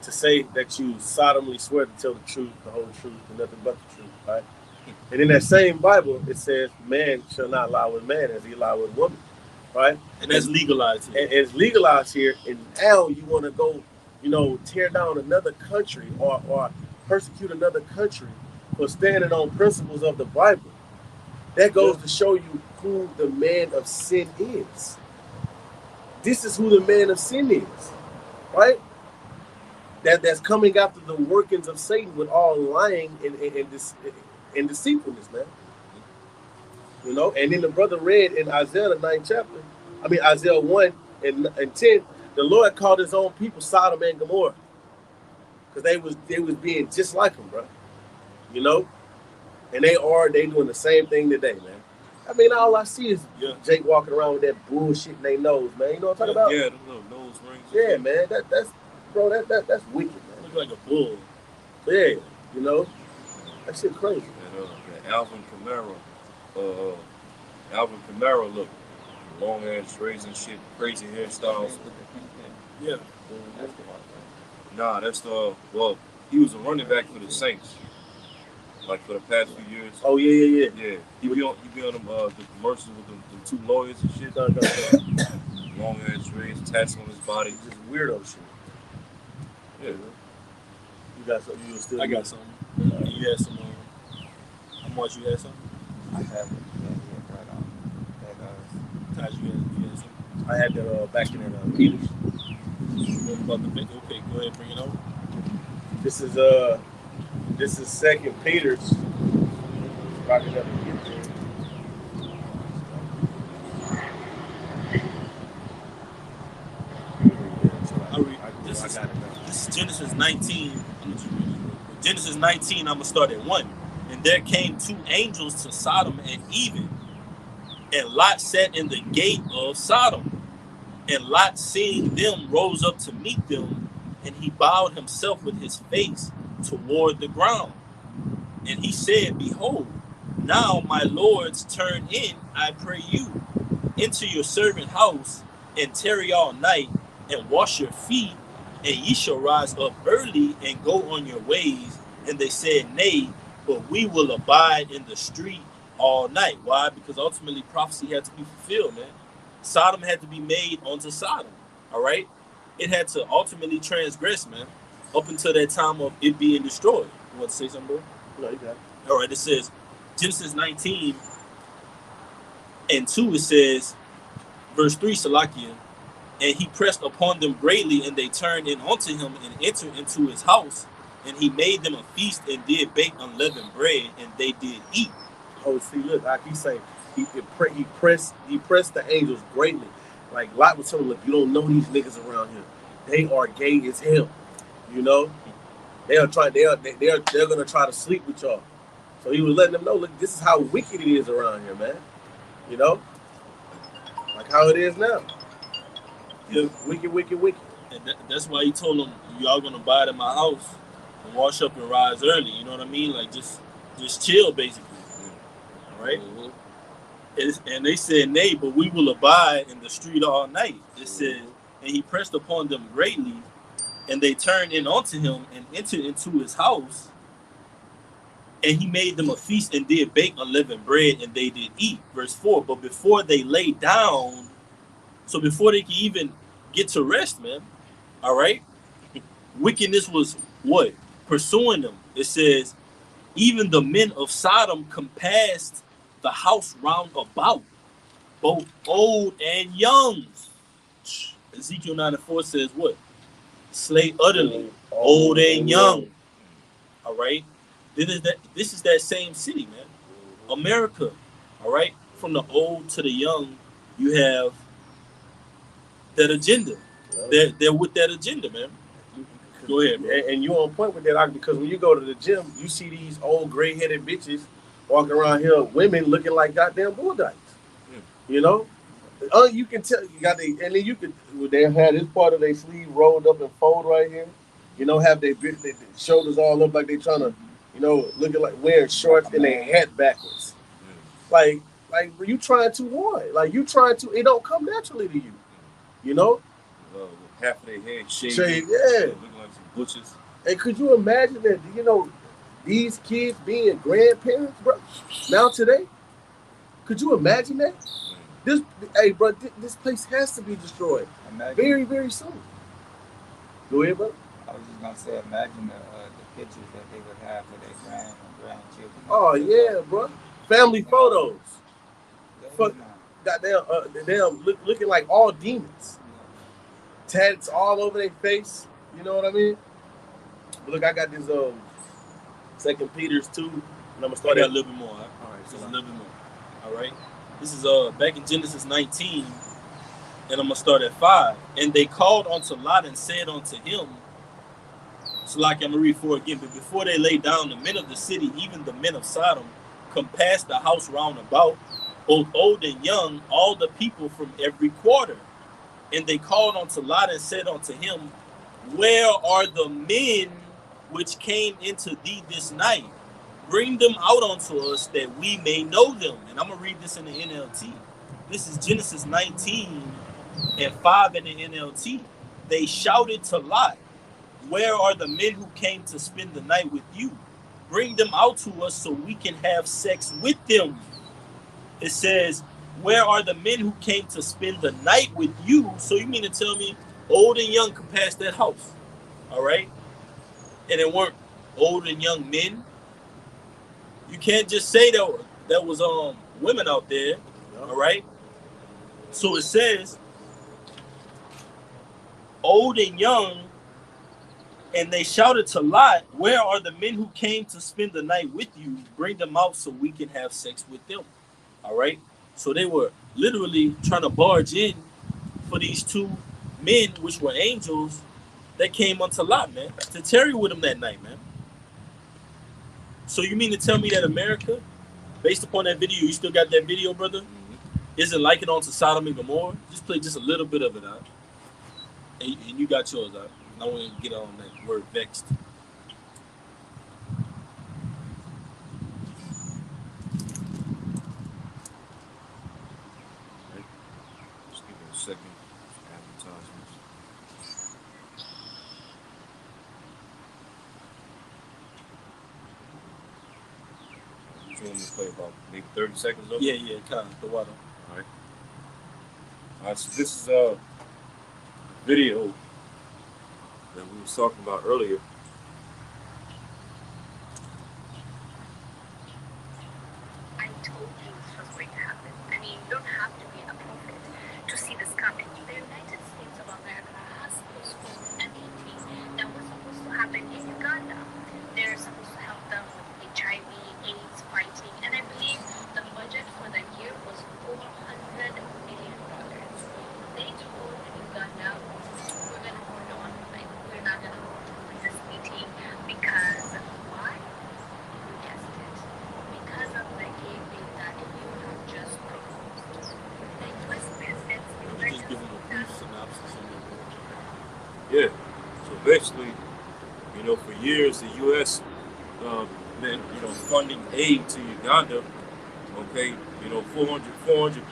to say that you solemnly swear to tell the truth, the whole truth, and nothing but the truth, right? And in that same Bible, it says, man shall not lie with man as he lie with woman, right? And that's legalized here. And it's legalized here, and now you want to go, tear down another country or persecute another country for standing on principles of the Bible. That goes to show you who the man of sin is. This is who the man of sin is, right? That's coming after the workings of Satan with all lying and deceitfulness, man. And then the brother read in Isaiah the 9th chapter, Isaiah 1 and 10, the Lord called his own people Sodom and Gomorrah. Because they was being just like him, bro. And they doing the same thing today, man. All I see is Jake walking around with that bullshit in their nose, man. You know what I'm talking about? Yeah, them little nose rings. Yeah, man. That's wicked, man. Look like a bull. Yeah, that shit crazy. And Alvin Kamara, look, long ass braids and shit, crazy hairstyles. Yeah. Nah, that's he was a running back for the Saints. Like for the past few years. Oh yeah. Yeah. He be on them the commercials with them two lawyers and shit. Long ass braids, tats on his body. Just weirdo shit. Yeah. You got something you still I got something. You had some how much you had something? I have it. Yeah, right on. Taj, you had something? I had that back in Peters. What about the video? Okay, go ahead and bring it over. This is 2 Peter's. Rocking up and get there. This is Genesis 19. Genesis 19, I'm going to start at 1. And there came 2 angels to Sodom and Even, and Lot sat in the gate of Sodom. And Lot, seeing them, rose up to meet them, and he bowed himself with his face toward the ground. And he said, Behold, now my lords, turn in, I pray you, into your servant house, and tarry all night, and wash your feet, and ye shall rise up early and go on your ways. And they said, Nay, but we will abide in the street all night. Why? Because ultimately prophecy had to be fulfilled, man. Sodom had to be made onto Sodom, all right? It had to ultimately transgress, man, up until that time of it being destroyed. You want to say something, bro? No, you got it. All right, it says, Genesis 19 and 2, it says, verse 3, Salakia, and he pressed upon them greatly, and they turned in unto him and entered into his house, and he made them a feast and did bake unleavened bread, and they did eat. Oh, see, look, like he's saying, he pressed the angels greatly. Like Lot was telling him, look, you don't know these niggas around here. They are gay as hell. They're gonna try to sleep with y'all. So he was letting them know, look, this is how wicked it is around here, man. Like how it is now. Wicked. And that's why he told them, y'all gonna abide in my house and wash up and rise early. You know what I mean? Like just chill, basically. All right? Mm-hmm. And they said, Nay, but we will abide in the street all night. It says, and he pressed upon them greatly, and they turned in unto him and entered into his house, and he made them a feast and did bake unleavened bread, and they did eat. Verse 4, but before they lay down, so before they could even get to rest, man, all right, wickedness was what? Pursuing them. It says, even the men of Sodom compassed the house round about, both old and young. Ezekiel 9:4 says what? Slay utterly, old and young. All right. This is that same city, man. America. All right. From the old to the young, you have that agenda. They're with that agenda, man. Go ahead, bro. And you're on point with that, because when you go to the gym, you see these old gray-headed bitches walking around here, women looking like goddamn bulldozers. You know, you can tell you got the, and then you could they had this part of their sleeve rolled up and fold right here. You know, have their shoulders all up like they trying to, you know, looking like wearing shorts Like a and their man. head backwards. Like you trying too hard. Like you trying to. It don't come naturally to you. You know. With half of their head Shade, shaved, yeah. looking like some butchers. And could you imagine that? You know, these kids being grandparents, bro. Now today, could you imagine that? This, hey, bro, this place has to be destroyed Imagine. very, very soon. Go ahead, bro. I was just gonna say, imagine the pictures that they would have for their grandchildren. Oh yeah, bro. Family photos. Fuck, Yeah, goddamn, looking like all demons. Tats all over their face. You know what I mean? But look, I got this Second Peter's 2, and I'm gonna I start got a at. little bit more. All right, just a little bit more. All right. This is back in Genesis 19, and I'm gonna start at 5. And they called unto Lot and said unto him, so like I'm gonna read 4 again. But before they lay down, the men of the city, even the men of Sodom, compassed the house round about, both old and young, all the people from every quarter. And they called unto Lot and said unto him, where are the men which came into thee this night? Bring them out unto us that we may know them. And I'm going to read this in the NLT. This is Genesis 19 and 5 in the NLT. They shouted to Lot, where are the men who came to spend the night with you? Bring them out to us so we can have sex with them. It says, where are the men who came to spend the night with you? So you mean to tell me old and young could pass that house? All right? And it weren't old and young men. You can't just say that was women out there. All right? So it says old and young, and they shouted to Lot, where are the men who came to spend the night with you? Bring them out so we can have sex with them. All right? So they were literally trying to barge in for these 2 men, which were angels, that came unto Lot, man, to tarry with him that night, man. So you mean to tell me that America, based upon that video, you still got that video, brother, isn't liking on to Sodom and Gomorrah? Just play just a little bit of it out. And you got yours out. I want to get on that word vexed. Just give it a second. Advertisements. You want me to play about maybe 30 seconds of it? Yeah, kind of the water. All right, so this is a video that we was talking about earlier. I told you this was going to happen. I mean, you don't have to be a prophet to see this coming. The United States of America has postponed a meeting that was supposed to happen in Uganda. They're supposed to help them with HIV, AIDS fighting, and I believe the budget for the year was $400 million. They told Uganda, we're going to hold on, like, we're not going to go to this meeting because why? You guessed it. Because of the gay bill that you have just proposed. The U.S. President's You just give them a brief synopsis. Yeah. So basically, you know, for years the U.S. Been, you know, funding aid to Uganda. Okay, you know, $400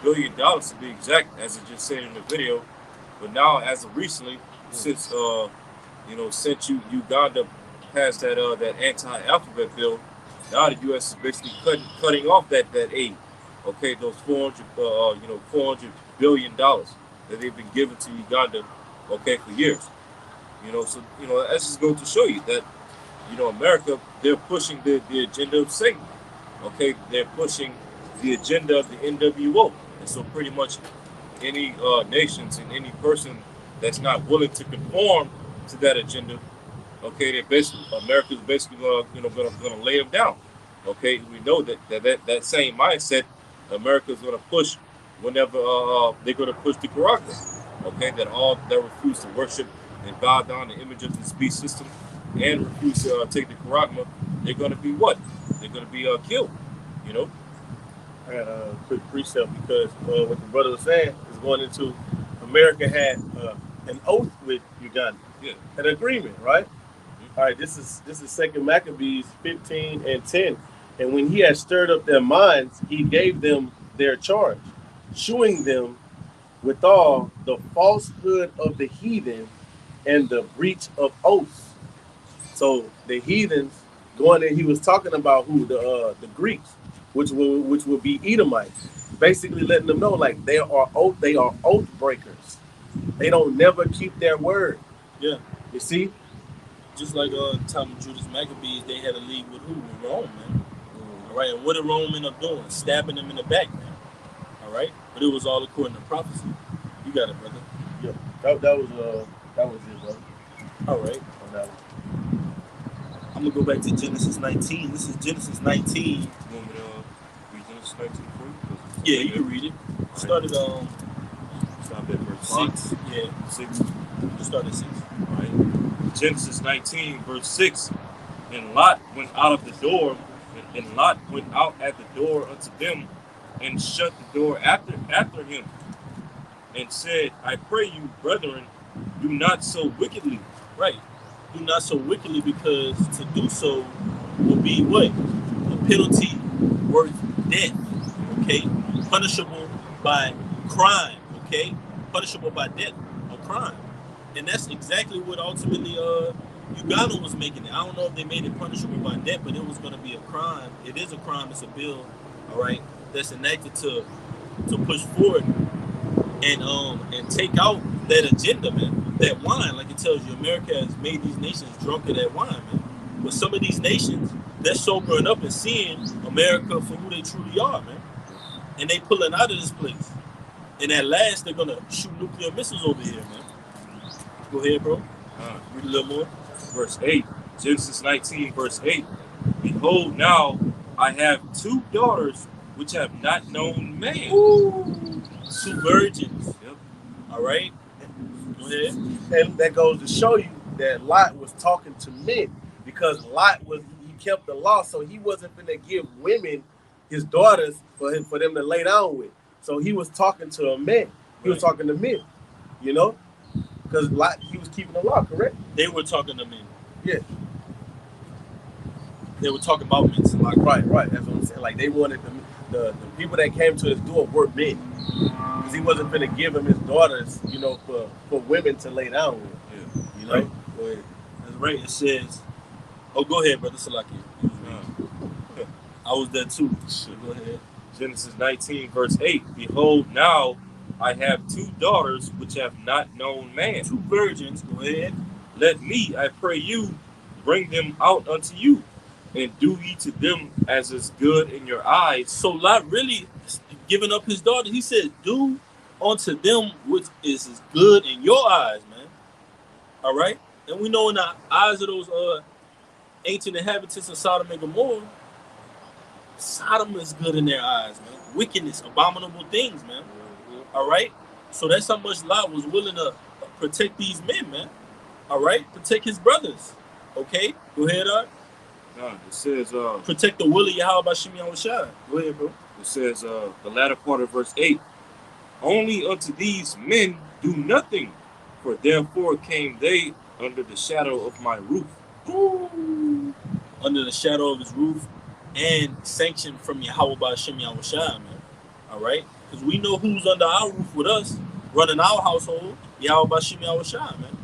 billion to be exact, as it just said in the video. But now, as of recently, since you know, since Uganda passed that anti-alphabet bill, now the U.S. is basically cutting off that aid. Okay, those $400 billion that they've been giving to Uganda. Okay, for years. You know, so you know that's just goes to show you that you know America, they're pushing the agenda of Satan. Okay, they're pushing the agenda of the NWO, and so pretty much any nations and any person that's not willing to conform to that agenda, okay, they're basically America's basically gonna lay them down. Okay, we know that same mindset America's gonna push whenever they're gonna push the Quran. Okay, that refuse to worship and bow down the image of this beast system and refuse to take the Quran, they're gonna be what? They're gonna be killed. You know. I got a quick precept because what the brother was saying is going into America had an oath with Uganda, Yeah. an agreement, right? All right, this is Second Maccabees 15:10, and when he had stirred up their minds, he gave them their charge, shewing them withal the falsehood of the heathen and the breach of oaths. So the heathens going in, he was talking about who the Greeks, which will be Edomites, basically letting them know like they are oath breakers. They don't never keep their word. Yeah. You see, Just like time of Judas Maccabees, they had a league with who? With Rome, man. All right, and what did Rome end up doing? Stabbing them in the back, man. All right, but it was all according to prophecy. You got it, brother. yeah, that was it, bro. All right, On that one. I'm gonna go back to Genesis 19. This is Genesis 19. You want me to read Genesis 19 for you? 'Cause Yeah, you can read it. Started Stop at verse 5. 6. Yeah, 6. you started 6. All right. Genesis 19, verse 6. And Lot went out of the door, and Lot went out at the door unto them, and shut the door after him, and said, I pray you, brethren, do not so wickedly. Right. Do not so wickedly, because to do so will be what? A penalty worth death. Okay? Punishable by crime. Okay? Punishable by death or crime. And that's exactly what ultimately Uganda was making it. I don't know if they made it punishable by death, but it was going to be a crime. It is a crime. It's a bill, all right, that's enacted to push forward and take out that agenda, man. That wine, like it tells you, America has made these nations drunk of that wine, man. But some of these nations, they're sobering up and seeing America for who they truly are, man. And they pulling out of this place. And at last, they're gonna shoot nuclear missiles over here, man. Go ahead, bro. Read a little more. Verse 8. Genesis 19, verse 8. Behold, now I have 2 daughters which have not known man. Ooh. 2 virgins. Yep. All right. Go ahead. And that goes to show you that Lot was talking to men, because he kept the law, so he wasn't going to give women his daughters for them to lay down with. So he was talking to a man. He was talking to men, you know, because he was keeping the law, correct? They were talking to men. Yeah. They were talking about men. So Like right. That's what I'm saying. Like they wanted the people that came to his door were men, because he wasn't going to give him his daughters, you know, for women to lay down with. Yeah. You know. Right. Go ahead. That's right. It says, "Oh, go ahead, brother Salaki." I was there too. So go ahead. Genesis 19, verse 8. Behold, now I have 2 daughters which have not known man. 2 virgins. Go ahead. Let me, I pray you, bring them out unto you, and do ye to them as is good in your eyes. So Lot really giving up his daughter. He said, "Do unto them which is as good in your eyes, man." All right. And we know in the eyes of those ancient inhabitants of Sodom and Gomorrah, Sodom is good in their eyes, man. Wickedness, abominable things, man. All right. So that's how much Lot was willing to protect these men, man. All right. Protect his brothers. Okay. Go ahead, Art. It says, Protect the will of Yahweh by Shimei Shai. Go ahead, bro. It says, the latter part of verse 8. Only unto these men do nothing, for therefore came they under the shadow of my roof. Ooh. Under the shadow of his roof, and sanctioned from Yahweh by Shimei Shai, man. All right? Because we know who's under our roof with us, running our household, Yahweh by Shimei Shai, man.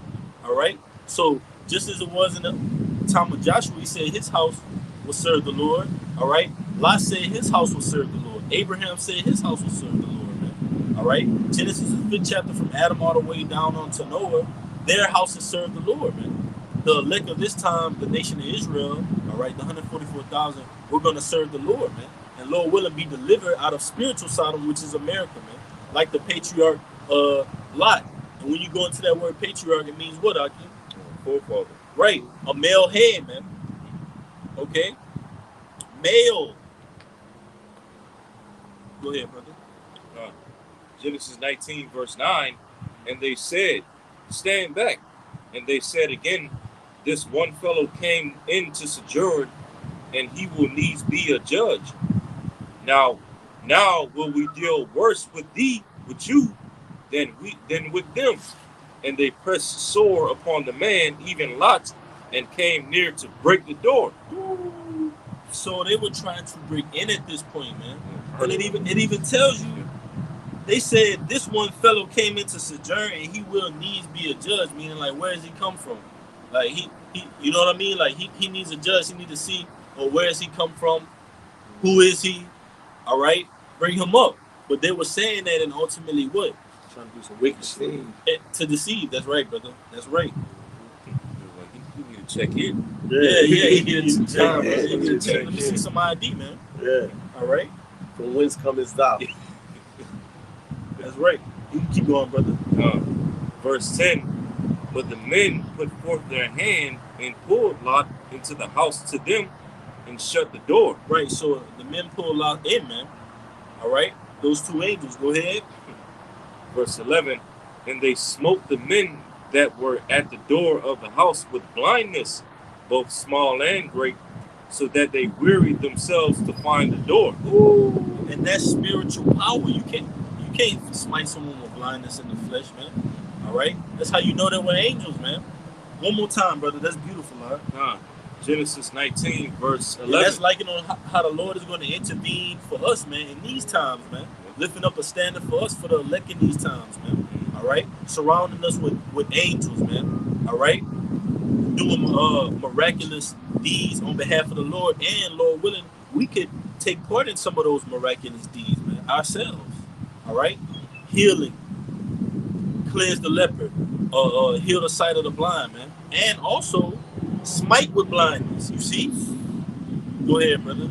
All right? So, just as it was in the time of Joshua, he said his house will serve the Lord. All right? Lot said his house will serve the Lord. Abraham said his house will serve the Lord, man. All right? Genesis, the 5th chapter, from Adam all the way down onto Noah, their houses serve the Lord, man. The elect of this time, the nation of Israel, all right, the 144,000, we're going to serve the Lord, man. And Lord willing, be delivered out of spiritual Sodom, which is America, man. Like the patriarch Lot. And when you go into that word patriarch, it means what, Aki? Forefather. Right. A male head, man. Okay? Male. Go ahead, brother. Genesis 19, verse 9. And they said, stand back. And they said again, this one fellow came in to sojourn, and he will needs be a judge. Now, Now will we deal worse with you, than with them. And they pressed sore upon the man, even Lot, and came near to break the door. So they were trying to break in at this point, man. And it even tells you, they said this one fellow came into sojourn and he will needs be a judge, meaning like where does he come from? Like he you know what I mean? Like he needs a judge, he needs to see, or where does he come from? Who is he? All right, bring him up. But they were saying that, and ultimately what? Trying to do some wicked shit. To deceive. That's right, brother. That's right. You need to check in. Yeah. He needed some time, Yeah, brother. He needed to check check, see some ID, man. Yeah. All right. From whence cometh thou? That's right. You can keep going, brother. Verse 10. But the men put forth their hand and pulled Lot into the house to them and shut the door. Right. So the men pulled Lot in, man. All right. Those two angels. Go ahead. Verse 11. And they smote the men that were at the door of the house with blindness, both small and great, so that they wearied themselves to find the door. Ooh. And that's spiritual power. You can't smite someone with blindness in the flesh, man. All right. That's how you know that we're angels, man. One more time, brother. That's beautiful, man. Genesis 19, verse 11. Yeah, that's liking on how the Lord is going to intervene for us, man, in these times, man. Lifting up a standard for us, for the elect in these times, man. All right? Surrounding us with angels, man. All right? Doing miraculous deeds on behalf of the Lord. And, Lord willing, we could take part in some of those miraculous deeds, man, ourselves. All right? Healing. Cleanse the leper. Heal the sight of the blind, man. And also smite with blindness. You see? Go ahead, brother.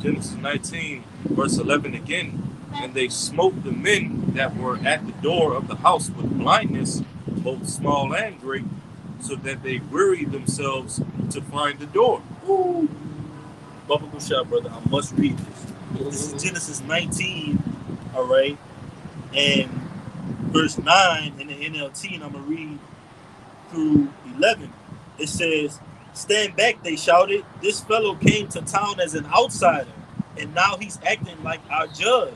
Genesis 19, verse 11 again. And they smote the men that were at the door of the house with blindness, both small and great, so that they wearied themselves to find the door. Ooh. Bubble shot, brother. I must read this. This is Genesis 19, all right? And verse 9 in the NLT, and I'm going to read through 11. It says, "Stand back," they shouted. "This fellow came to town as an outsider, and now he's acting like our judge.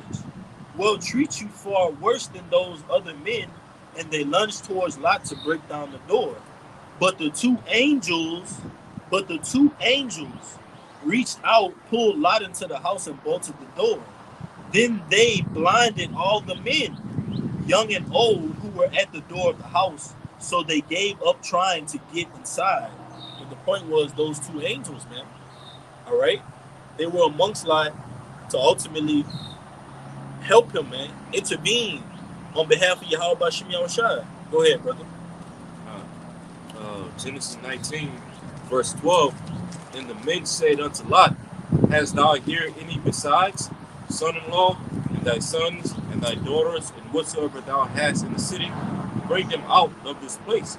We'll treat you far worse than those other men." And they lunged towards Lot to break down the door. But the two angels reached out, pulled Lot into the house, and bolted the door. Then they blinded all the men, young and old, who were at the door of the house. So they gave up trying to get inside. But the point was those two angels, man. All right? They were amongst Lot to ultimately help him, man. Intervene on behalf of Yahweh Shem Yahushua. Go ahead, brother. Genesis 19, verse 12. And the men said unto Lot, Hast thou here any besides, son-in-law, and thy sons, and thy daughters, and whatsoever thou hast in the city? Bring them out of this place.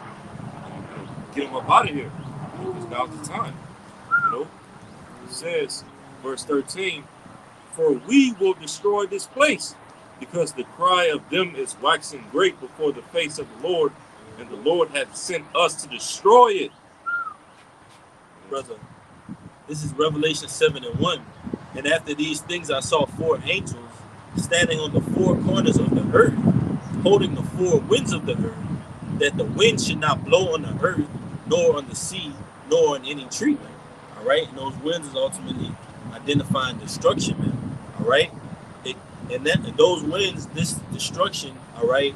Get them up out of here. Because now's the time. It says, verse 13, For we will destroy this place, because the cry of them is waxing great before the face of the Lord, and the Lord hath sent us to destroy it. Brother, this is Revelation 7:1. And after these things I saw four angels standing on the four corners of the earth, holding the four winds of the earth, that the wind should not blow on the earth, nor on the sea, nor on any tree. All right? And those winds is ultimately identifying destruction, man. All right? And those winds, this destruction, all right,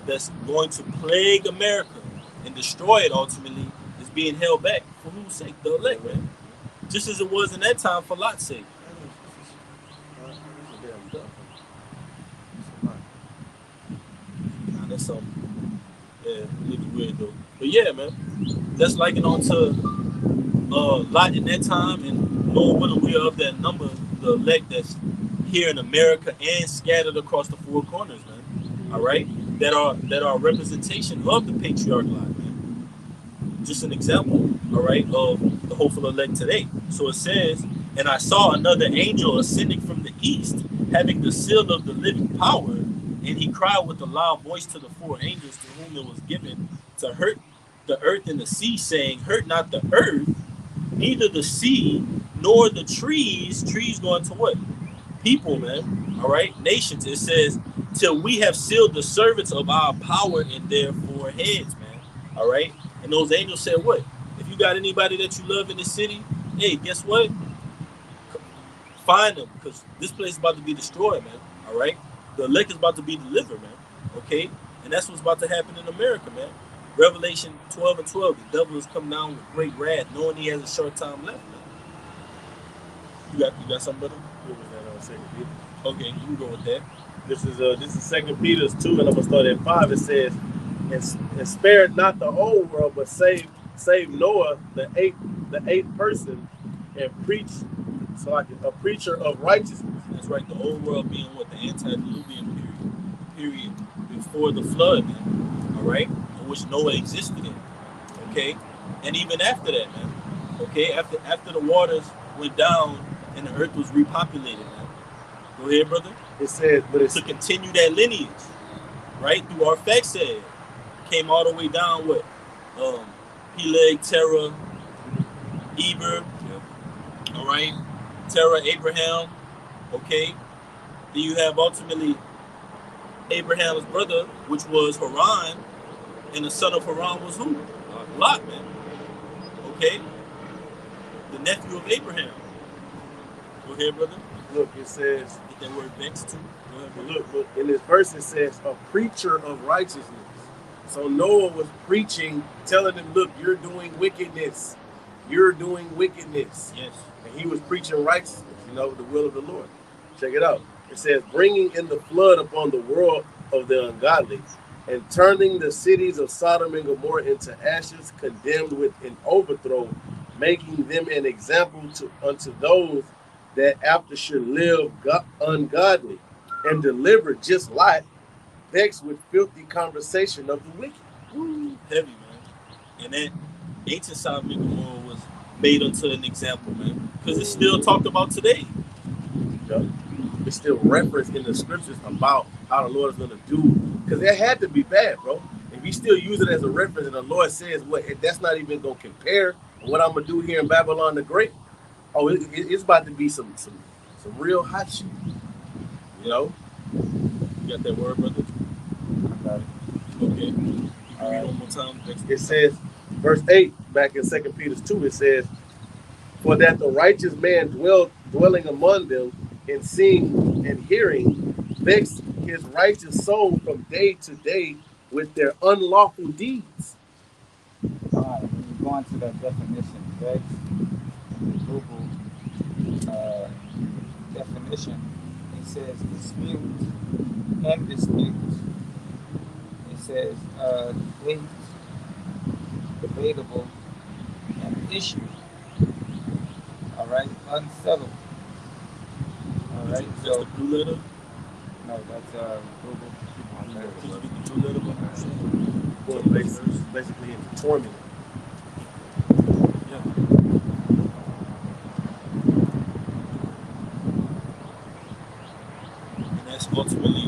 that's going to plague America and destroy it ultimately, is being held back. For whose sake? The elect, man. Just as it was in that time for Lot's sake. Nah, that's something. Yeah, it looks weird though. But yeah, man, that's likened on to Lot in that time, and Lord willing, we are of that number, the elect that's here in America and scattered across the four corners, man. All right, that are a representation of the patriarch line, man. Just an example, all right, of the hopeful elect today. So it says, and I saw another angel ascending from the east, having the seal of the living power, and he cried with a loud voice to the four angels to whom it was given to hurt the earth and the sea, saying, Hurt not the earth, neither the sea, nor the trees. Trees going to what? people, man. All right, nations. It says, till we have sealed the servants of our power in their foreheads, man. All right, and those angels said, what? If you got anybody that you love in the city, hey, guess what? Find them, because this place is about to be destroyed, man. All right, the elect is about to be delivered, man. Okay, and that's what's about to happen in America, man. Revelation 12:12. The devil is come down with great wrath, knowing he has a short time left, man. You got something, brother? What was that on Second Peter? Okay, you can go with that. This is Second Peter 2, and I'm gonna start at 5. It says, and spared not the whole world, but saved Noah, the eighth person, and preached so like a preacher of righteousness. That's right. The old world being what? The antediluvian period before the flood, man. All right, in which Noah existed in. Okay, and even after that, man. Okay, after the waters went down and the earth was repopulated, man. Go ahead, brother. It says, but it's to continue that lineage, right? Through our said came all the way down what? Peleg, Terah, Eber, all right, Terah, Abraham, okay. Then you have ultimately Abraham's brother, which was Haran, and the son of Haran was who? Lot, man. Okay, the nephew of Abraham. Go ahead, brother. Look, it says, get that word vexed too. Look, in this verse it says, a preacher of righteousness. So Noah was preaching, telling them, look, you're doing wickedness. You're doing wickedness. Yes. And he was preaching righteousness, the will of the Lord. Check it out. It says, bringing in the flood upon the world of the ungodly, and turning the cities of Sodom and Gomorrah into ashes, condemned with an overthrow, making them an example unto those that after should live ungodly, and deliver just like vexed with filthy conversation of the wicked. Woo, heavy, man. And that ancient Sodom and Gomorrah was made unto an example, man, because it's still talked about today. Yeah. It's still referenced in the scriptures about how the Lord is going to do, because it had to be bad, bro. If you still use it as a reference and the Lord says, what, that's not even going to compare what I'm going to do here in Babylon the Great. Oh, it's about to be some real hot shit. You got that word, brother? I got it. Okay. Read one more time. It says, verse 8, back in 2 Peter 2, it says, for that the righteous man dwelling among them, and seeing and hearing, vex his righteous soul from day to day with their unlawful deeds. When you go into that definition, vex, in the Google definition, it says dispute and disputes. It says debate, debatable, and issue. All right, unsettled. All right, that's the blue letter? No, that's Google. Can you read the blue letter? Well, basically into torment. Yeah. And that's ultimately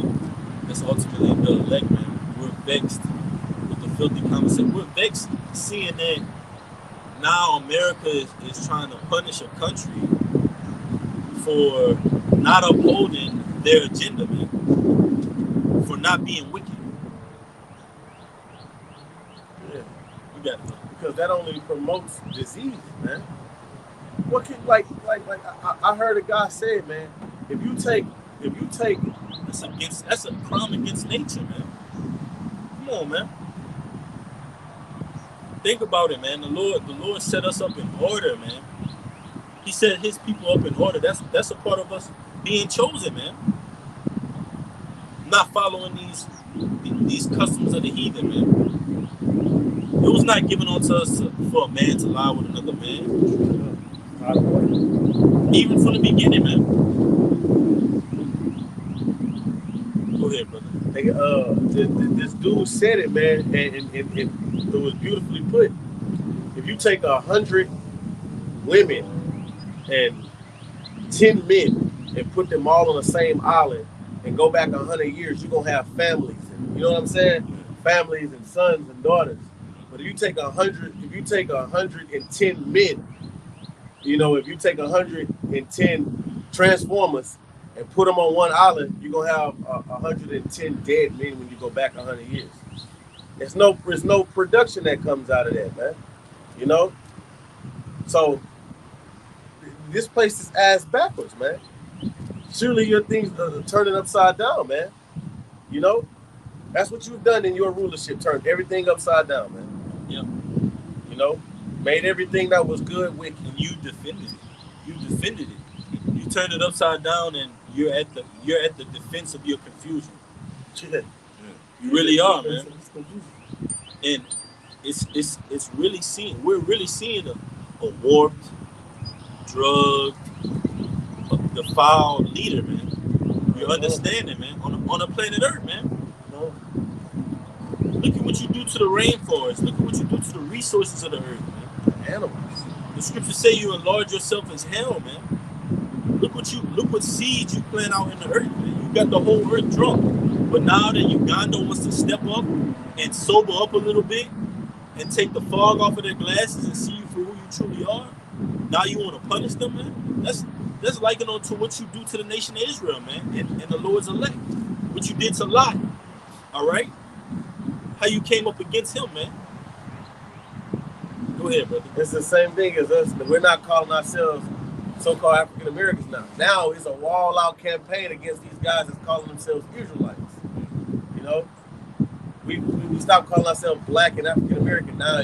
the elect, man. We're vexed with the filthy conversation. We're vexed seeing that now America is trying to punish a country for not upholding their agenda, man. For not being wicked. Yeah. You got it. Because that only promotes disease, man. What can I heard a guy say, man, if you take that's a crime against nature, man. Come on, man. Think about it, man. The Lord set us up in order, man. He set his people up in order. That's a part of us being chosen, man. Not following these customs of the heathen, man. It was not given unto us for a man to lie with another man. Even from the beginning, man. Go ahead, brother. This dude said it, man, and it was beautifully put. If you take 100 women and 10 men and put them all on the same island and go back 100 years, you're gonna have families. And, you know what I'm saying? Families and sons and daughters. But if you take 110 men, if you take 110 transformers and put them on one island, you're gonna have 110 dead men when you go back 100 years. There's no production that comes out of that, man. You know, so this place is ass backwards, man. Surely your things are turning upside down, man. You know, that's what you've done in your rulership. Turned everything upside down, man. Yep. You know, made everything that was good wicked. And you defended it. You defended it. You turned it upside down, and you're at the defense of your confusion. You really are, man. And it's really seeing. We're really seeing a warped, drugged, defiled leader, man. You understand it, man. On a planet Earth, man. Look at what you do to the rainforest. Look at what you do to the resources of the earth, man. Animals. The scriptures say you enlarge yourself as hell, man. Look what seeds you plant out in the earth, man. You got the whole earth drunk. But now that Uganda wants to step up and sober up a little bit and take the fog off of their glasses and see you for who you truly are, now you want to punish them, man. That's likened on to what you do to the nation of Israel, man, and the Lord's elect. What you did to Lot. All right? How you came up against him, man. Go ahead, brother. It's the same thing as us. We're not calling ourselves so-called African Americans now. Now it's a wall-out campaign against these guys that's calling themselves Israelites. You know, we stopped calling ourselves Black and African American. Now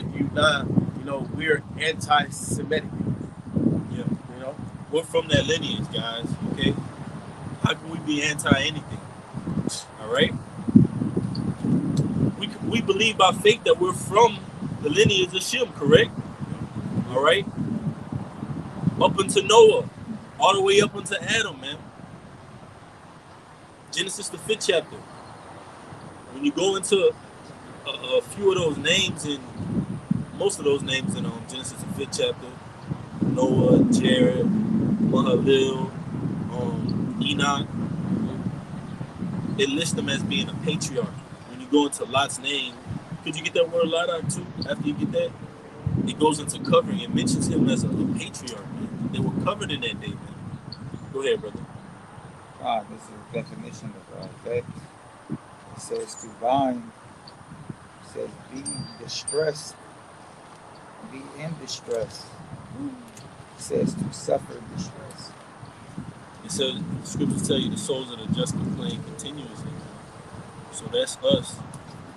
we're anti-Semitic. Yeah. You know, we're from that lineage, guys. Okay. How can we be anti anything? All right. We believe by faith that we're from the lineage of Shem, correct? All right. Up unto Noah, all the way up unto Adam, man. Genesis the 5th chapter. When you go into a few of those names, and most of those names in Genesis the 5th chapter, Noah, Jared, Mahalil, Enoch, it lists them as being a patriarch. When you go into Lot's name, could you get that word Lot out too? After you get that, it goes into covering. It mentions him as a patriarch, man. They were covered in that day, man. Go ahead, brother. This is a definition of faith. It says to bind. It says be distressed. Be in distress. It says to suffer distress. It says, the scriptures tell you the souls of the just complain continuously. So that's us.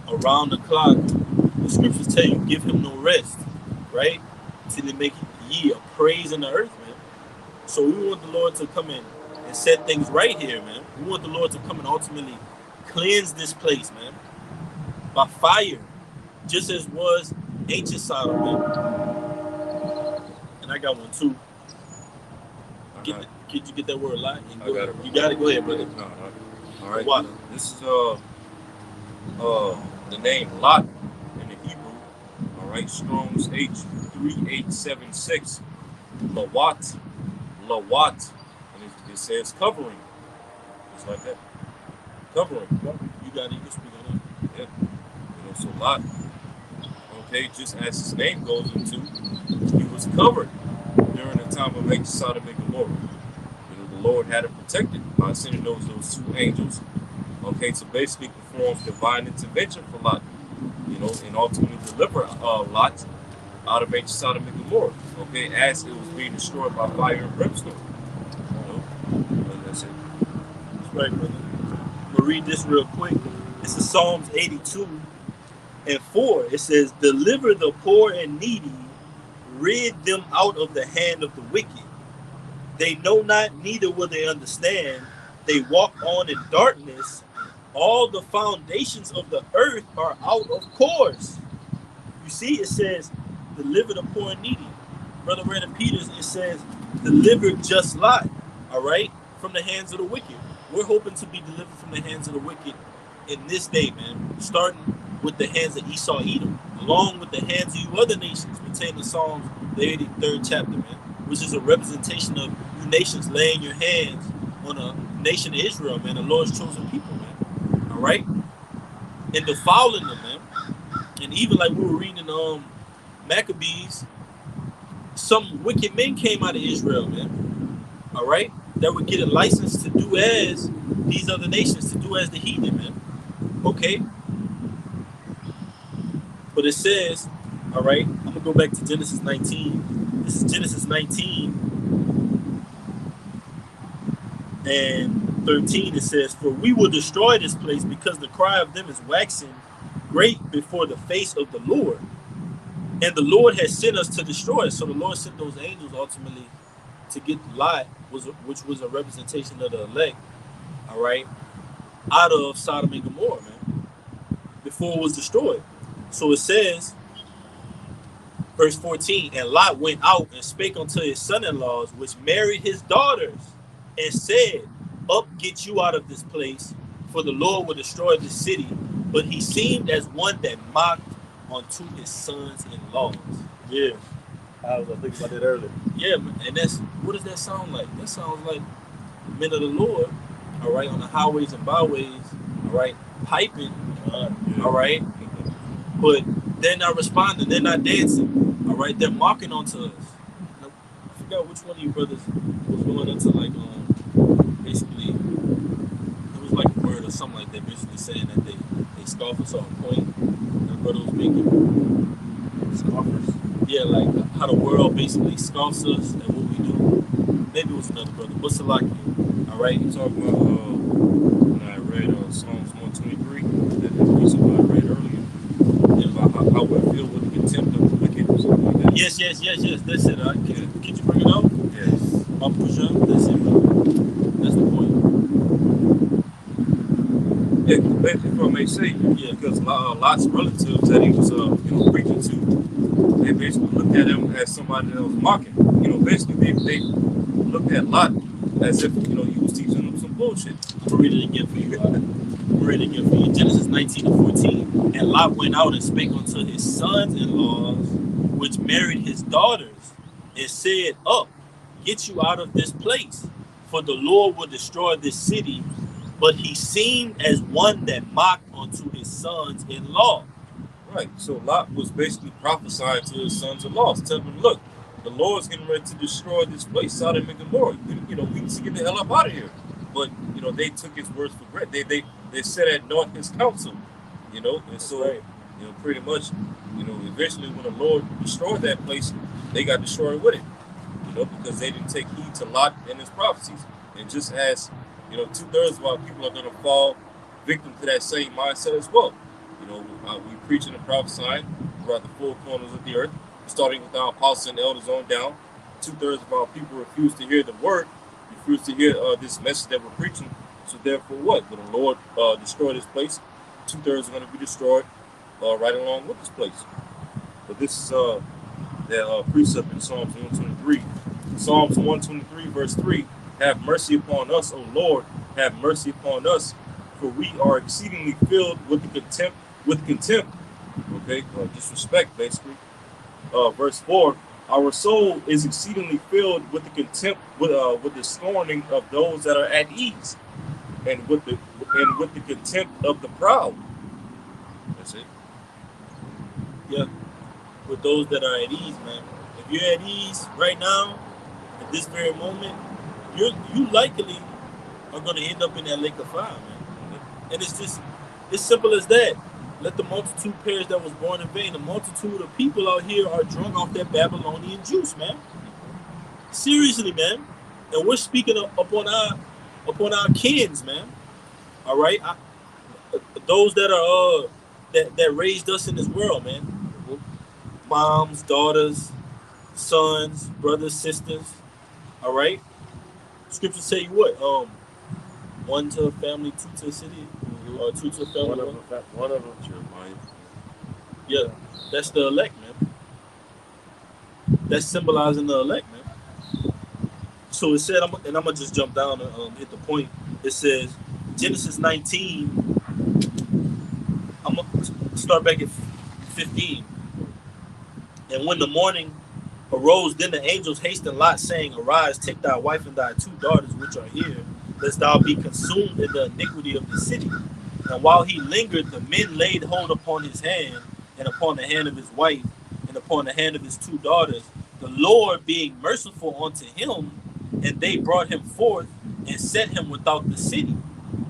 Around the clock, the scriptures tell you give him no rest, right? Till they make ye a praise in the earth, man. So we want the Lord to come in and set things right here, man. We want the Lord to come and ultimately cleanse this place, man. By fire. Just as was ancient Sodom, man. And I got one too. Could you get that word live? I got it. You got it? Go ahead, brother. No. All right. Water. This is the name Lot in the Hebrew. All right. Strong's H3876. Lawat. And it says covering. Just like that. Covering. You got it. You can speak on it. Yeah. So Lot. Okay, just as his name goes into, he was covered during the time of ancient Sodom and Gomorrah. The Lord had him protected by sending those two angels, okay, to basically perform divine intervention for Lot, and ultimately deliver Lot out of ancient Sodom and Gomorrah, okay, as it was being destroyed by fire and brimstone. And that's it. That's right, brother. I'm gonna read this real quick. This is Psalms 82 and 4. It says, "Deliver the poor and needy, rid them out of the hand of the wicked. They know not, neither will they understand. They walk on in darkness. All the foundations of the earth are out of course." You see, it says, deliver the poor and needy. Brother Brandon Peters, it says, deliver just Lot, all right, from the hands of the wicked. We're hoping to be delivered from the hands of the wicked in this day, man, starting with the hands of Esau, Edom, along with the hands of you other nations, pertaining to Psalms, the 83rd chapter, man, which is a representation of you nations laying your hands on a nation of Israel, man, the Lord's chosen people, man, all right? And defiling them, man. And even like we were reading in Maccabees, some wicked men came out of Israel, man, all right? that were getting licensed to do as these other nations, to do as the heathen, man. Okay? But it says, all right, I'm going to go back to Genesis 19. This is Genesis 19 and 13. It says, for we will destroy this place because the cry of them is waxing great before the face of the Lord. And the Lord has sent us to destroy it. So the Lord sent those angels ultimately to get Lot, which was a representation of the elect, all right, out of Sodom and Gomorrah, man, before it was destroyed. So it says, verse 14, and Lot went out and spake unto his son-in-laws, which married his daughters, and said, up, get you out of this place, for the Lord will destroy the city. But he seemed as one that mocked unto his sons-in-laws. Yeah. I was thinking about that earlier. Yeah, and that's, what does that sound like? That sounds like men of the Lord, all right, on the highways and byways, all right, piping, all right, but they're not responding, they're not dancing, all right, they're mocking onto us. I forgot which one of you brothers was going into like, basically, it was like a word or something like that, basically saying that they scoff us on point. That brother was making Scoffers. yeah, like how the world basically scoffs us and what we do. Maybe it was another brother. What's the like? All right. You talking about when I read Psalms 123, that piece I read earlier, about how we're filled with the contempt of the wicked or something like that. Yes. That's it. Can you bring it out? Yes. That's it, bro. That's the point. Yeah, basically, if I may say, because Lot's relatives that he was preaching to, they basically looked at him as somebody that was mocking. Basically they looked at Lot as if he was teaching them some bullshit. I'm gonna read it again for you. Genesis 19 and 14. And Lot went out and spake unto his sons-in-laws, which married his daughters, and said, up, get you out of this place, for the Lord will destroy this city. But he seemed as one that mocked unto his sons-in-law. Right. So Lot was basically prophesying to his sons-in-law, telling them, look, the Lord's getting ready to destroy this place, Sodom and Gomorrah. We need to get the hell up out of here. But they took his words for granted. They set at naught his counsel. And so Right. Pretty much, eventually when the Lord destroyed that place, they got destroyed with it. Because they didn't take heed to Lot and his prophecies. And just as 2/3 of our people are going to fall victim to that same mindset as well. We preaching and prophesying throughout the four corners of the earth, starting with our apostles and elders on down. 2/3 of our people refuse to hear the word, refuse to hear this message that we're preaching. So therefore what? When the Lord destroy this place, 2/3 are going to be destroyed right along with this place. But this is that precept in Psalms 123. Psalms 123 verse 3, have mercy upon us, O Lord, have mercy upon us, for we are exceedingly filled with contempt. Okay, disrespect basically. Verse 4, our soul is exceedingly filled with the contempt, with the scorning of those that are at ease, and with the contempt of the proud. That's it. Yeah. With those that are at ease, man. If you're at ease right now, at this very moment, you likely are going to end up in that lake of fire, man. And it's simple as that. Let the multitude perish that was born in vain. The multitude of people out here are drunk off that Babylonian juice, man. Seriously, man. And we're speaking upon our kins, man. All right, those that are that raised us in this world, man. Moms, daughters, sons, brothers, sisters. All right. Scriptures tell you what? One to a family, two to a city, or two to a family. One of them, sure, mine. Yeah, that's the elect, man. That's symbolizing the elect, man. So it said, and I'm gonna just jump down and hit the point. It says Genesis 19. I'm gonna start back at 15. And when the morning arose, then the angels hastened Lot, saying, arise, take thy wife and thy two daughters which are here, lest thou be consumed in the iniquity of the city. And while he lingered, the men laid hold upon his hand, and upon the hand of his wife, and upon the hand of his two daughters. The Lord being merciful unto him, And they brought him forth and set him without the city.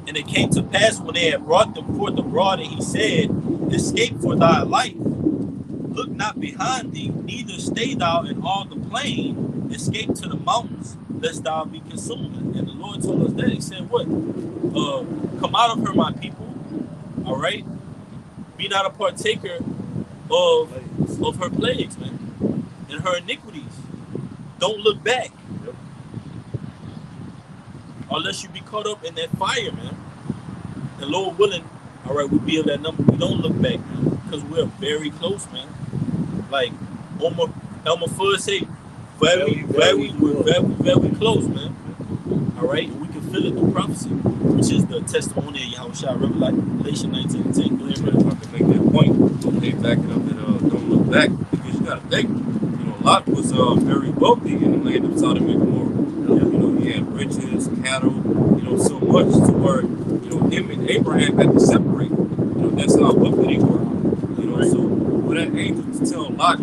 And it came to pass when they had brought them forth abroad, and he said, Escape for thy life. Look not behind thee, neither stay thou in all the plain. Escape to the mountains, lest thou be consumed. And the Lord told us that. He said, what? Come out of her, my people. All right? Be not a partaker of her plagues, man, and her iniquities. Don't look back. Yep. Unless you be caught up in that fire, man. And Lord willing, all right, we be of that number. We don't look back, man, because we're very close, man. Like Elmer Fudd say, very close, man. All right, and we can feel it through prophecy, which is the testimony of Yahushua, Revelation 19:10. Go ahead, I can make that point. Okay, backing up and don't look back, because you got to think, Lot was very wealthy in the land of Sodom and Gomorrah. He had riches, cattle, so much to where, him and Abraham had to separate. That's how wealthy they were. So for that angel to tell Lot,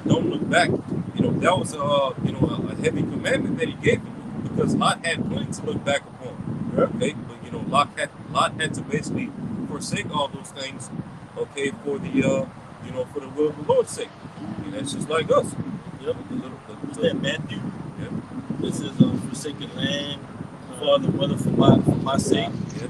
don't look back, that was a heavy commandment that he gave him, because Lot had plenty to look back upon. Okay, but Lot had to basically forsake all those things, okay, for the for the will of the Lord's sake. And that's just like us. Yep. Is that Matthew? Yeah. This is forsaken land, father, mother, for my sake. Yeah.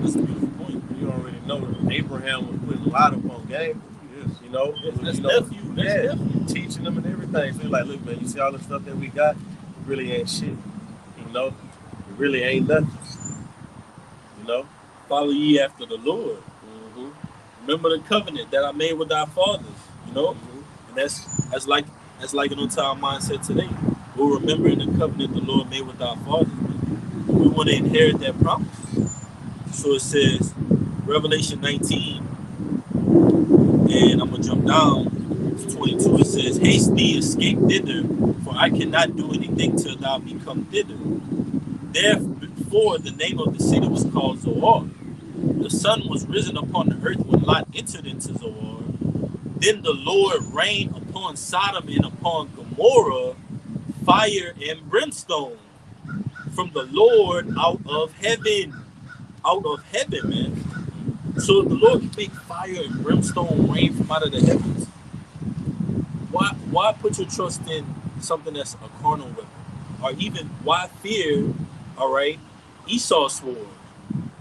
That's a beautiful point. You already know that Abraham was putting a lot upon game. Yes. That's nephew. That's nephew. Teaching them and everything. So like, look, man, you see all the stuff that we got? It really ain't shit. It really ain't nothing. Follow ye after the Lord. Remember the covenant that I made with our fathers, and that's like an on-time mindset today. We're remembering the covenant the Lord made with our fathers. We want to inherit that promise. So it says, Revelation 19, and I'm gonna jump down to 22. It says, Haste thee, escape thither, for I cannot do anything till thou become thither. Therefore, the name of the city was called Zoar. The sun was risen upon the earth when Lot entered into Zoar. Then the Lord rained upon Sodom and upon Gomorrah fire and brimstone from the Lord out of heaven. Out of heaven, man. So the Lord can make fire and brimstone rain from out of the heavens. Why put your trust in something that's a carnal weapon? Or even why fear, all right, Esau's sword?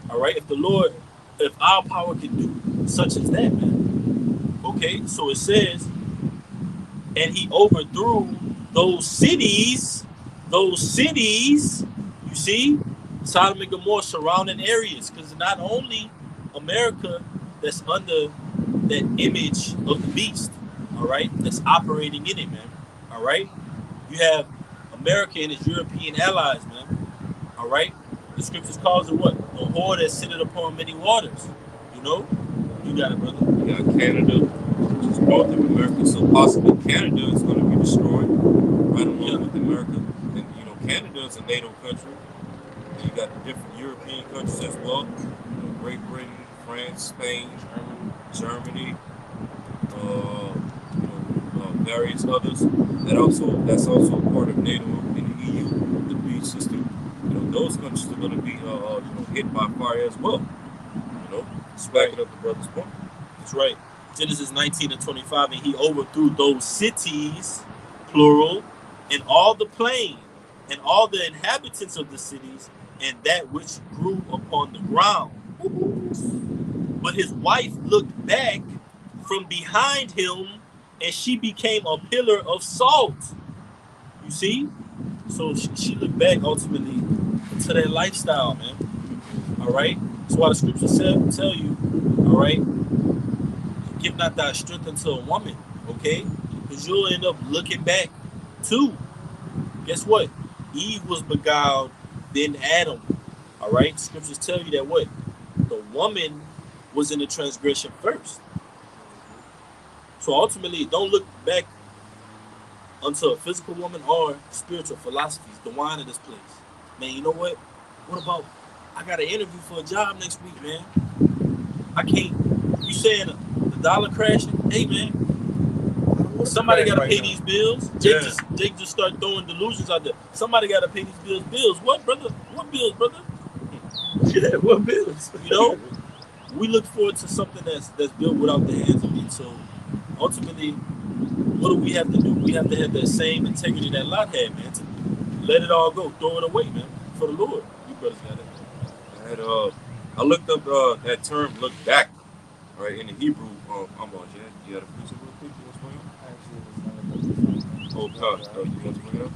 All right, if our power can do such as that, man. Okay, so it says, and he overthrew those cities, you see, Sodom and Gomorrah, surrounding areas, because not only America that's under that image of the beast, all right, that's operating in it, man, all right, you have America and its European allies, man, all right. The scriptures calls it what? The whore that sitteth upon many waters. You got it, brother. You got Canada, which is north of America, so possibly Canada is going to be destroyed right along with America. And Canada is a NATO country. And you got the different European countries as well. Great Britain, France, Spain, Germany, various others. That's also a part of NATO and the EU, the B system. Those countries are going to be hit by fire as well. Just backing up the brother's point. That's right. Genesis 19:25, and he overthrew those cities, plural, and all the plain, and all the inhabitants of the cities, and that which grew upon the ground. But his wife looked back from behind him, and she became a pillar of salt. You see? So she looked back ultimately into that lifestyle, man. All right? That's why the scriptures tell you, all right, give not thy strength unto a woman, okay? Because you'll end up looking back too. Guess what? Eve was beguiled, then Adam. All right? Scriptures tell you that what? The woman was in the transgression first. So ultimately, don't look back unto a physical woman or spiritual philosophies, the wine of this place. Man, you know what? What about, I got an interview for a job next week, man. I can't, you saying the dollar crashing? Hey, man, I don't Somebody got to right pay now? these bills. Jake just start throwing delusions out there. Somebody got to pay these bills. Bills, what, brother? What bills, brother? Yeah, what bills? You know, we look forward to something that's built without the hands of it. So ultimately, what do we have to do? We have to have that same integrity that Lot had, man. To let it all go, throw it away, man, for the Lord. You brothers got it. And I looked up that term, look back, right, in the Hebrew. I'm on, Jan. You had a piece of real quick? You want to bring it up? Actually, was gonna look up something. Oh, you want to bring it up?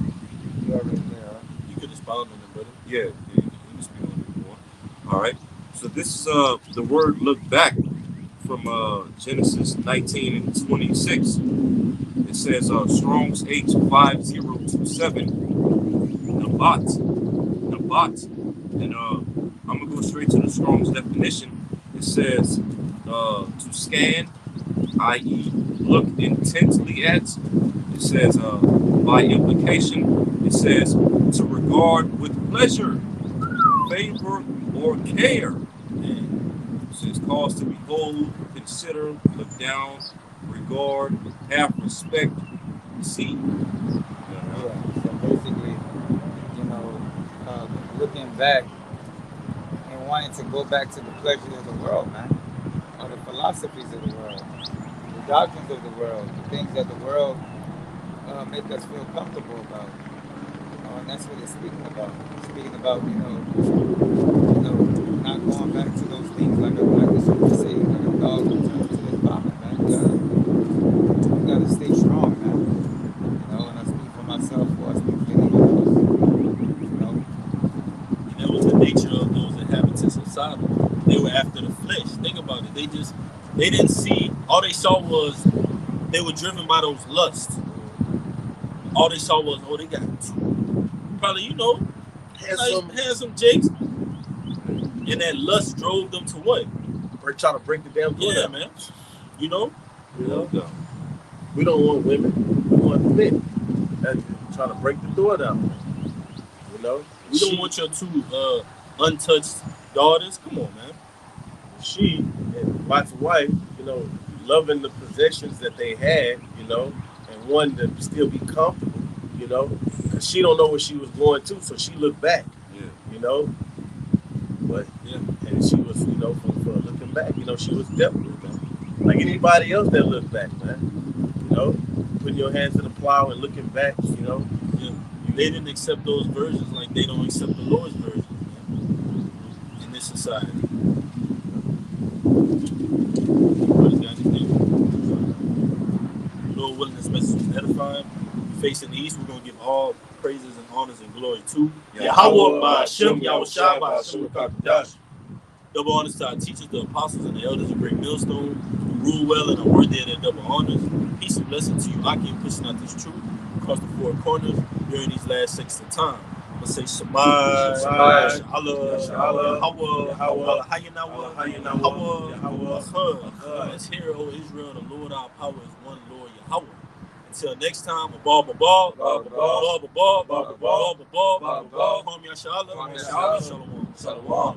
You already there, huh? You could expound on it, brother. Yeah, you can speak on it if you want. All right. So this is the word look back from Genesis 19 and 26. It says Strong's H5027 Nabat. And I'm gonna go straight to the Strong's definition. It says to scan, i.e., look intently at. It says by implication, it says to regard with pleasure, favor, or care. And it says cause to behold, consider, look down, regard, have respect, see. Yeah. So basically, you know, looking back and wanting to go back to the pleasures of the world, man, or the philosophies of the world, the doctrines of the world, the things that the world make us feel comfortable about. And that's what it's speaking about. It's speaking about, not going back to those things like the scripture say, like a dog returns to his vomit, man. You gotta stay strong, man. And I speak for myself, or I speak for anyone else. And that was the nature of those inhabitants of Sodom. They were after the flesh. Think about it. They didn't see. All they saw was they were driven by those lusts. All they saw was, they got probably, handsome Jakes. And that lust drove them to what? We're trying to break the damn door down. Man. You know? We don't want women. We want men. And trying to break the door down. You know? We don't want your two untouched daughters. Come on, man. She and Lot's wife, loving the possessions that they had, and wanting to still be comfortable, because she don't know where she was going to, so she looked back, but and she was, for looking back, she was definitely like anybody else that looked back, man, putting your hands to the plow and looking back, They didn't accept those versions like they don't accept the Lord's version, man, in this society. Lord willing, this message was edifying. Facing the east, we're going to give all praises and honors and glory to Yahweh, Ba'ashem, Yahushua, Ba'ashem, Kakadash. Double honors to our teachers, the apostles, and the elders of Great Millstone, who rule well and are worthy of their double honors. Peace and blessing to you, Aki, pushing out this truth across the four corners during these last 6 of time. I'm going to say Shema, Let's hear, O Israel, the Lord our power is one Lord Yahweh. Until next time, Shalom.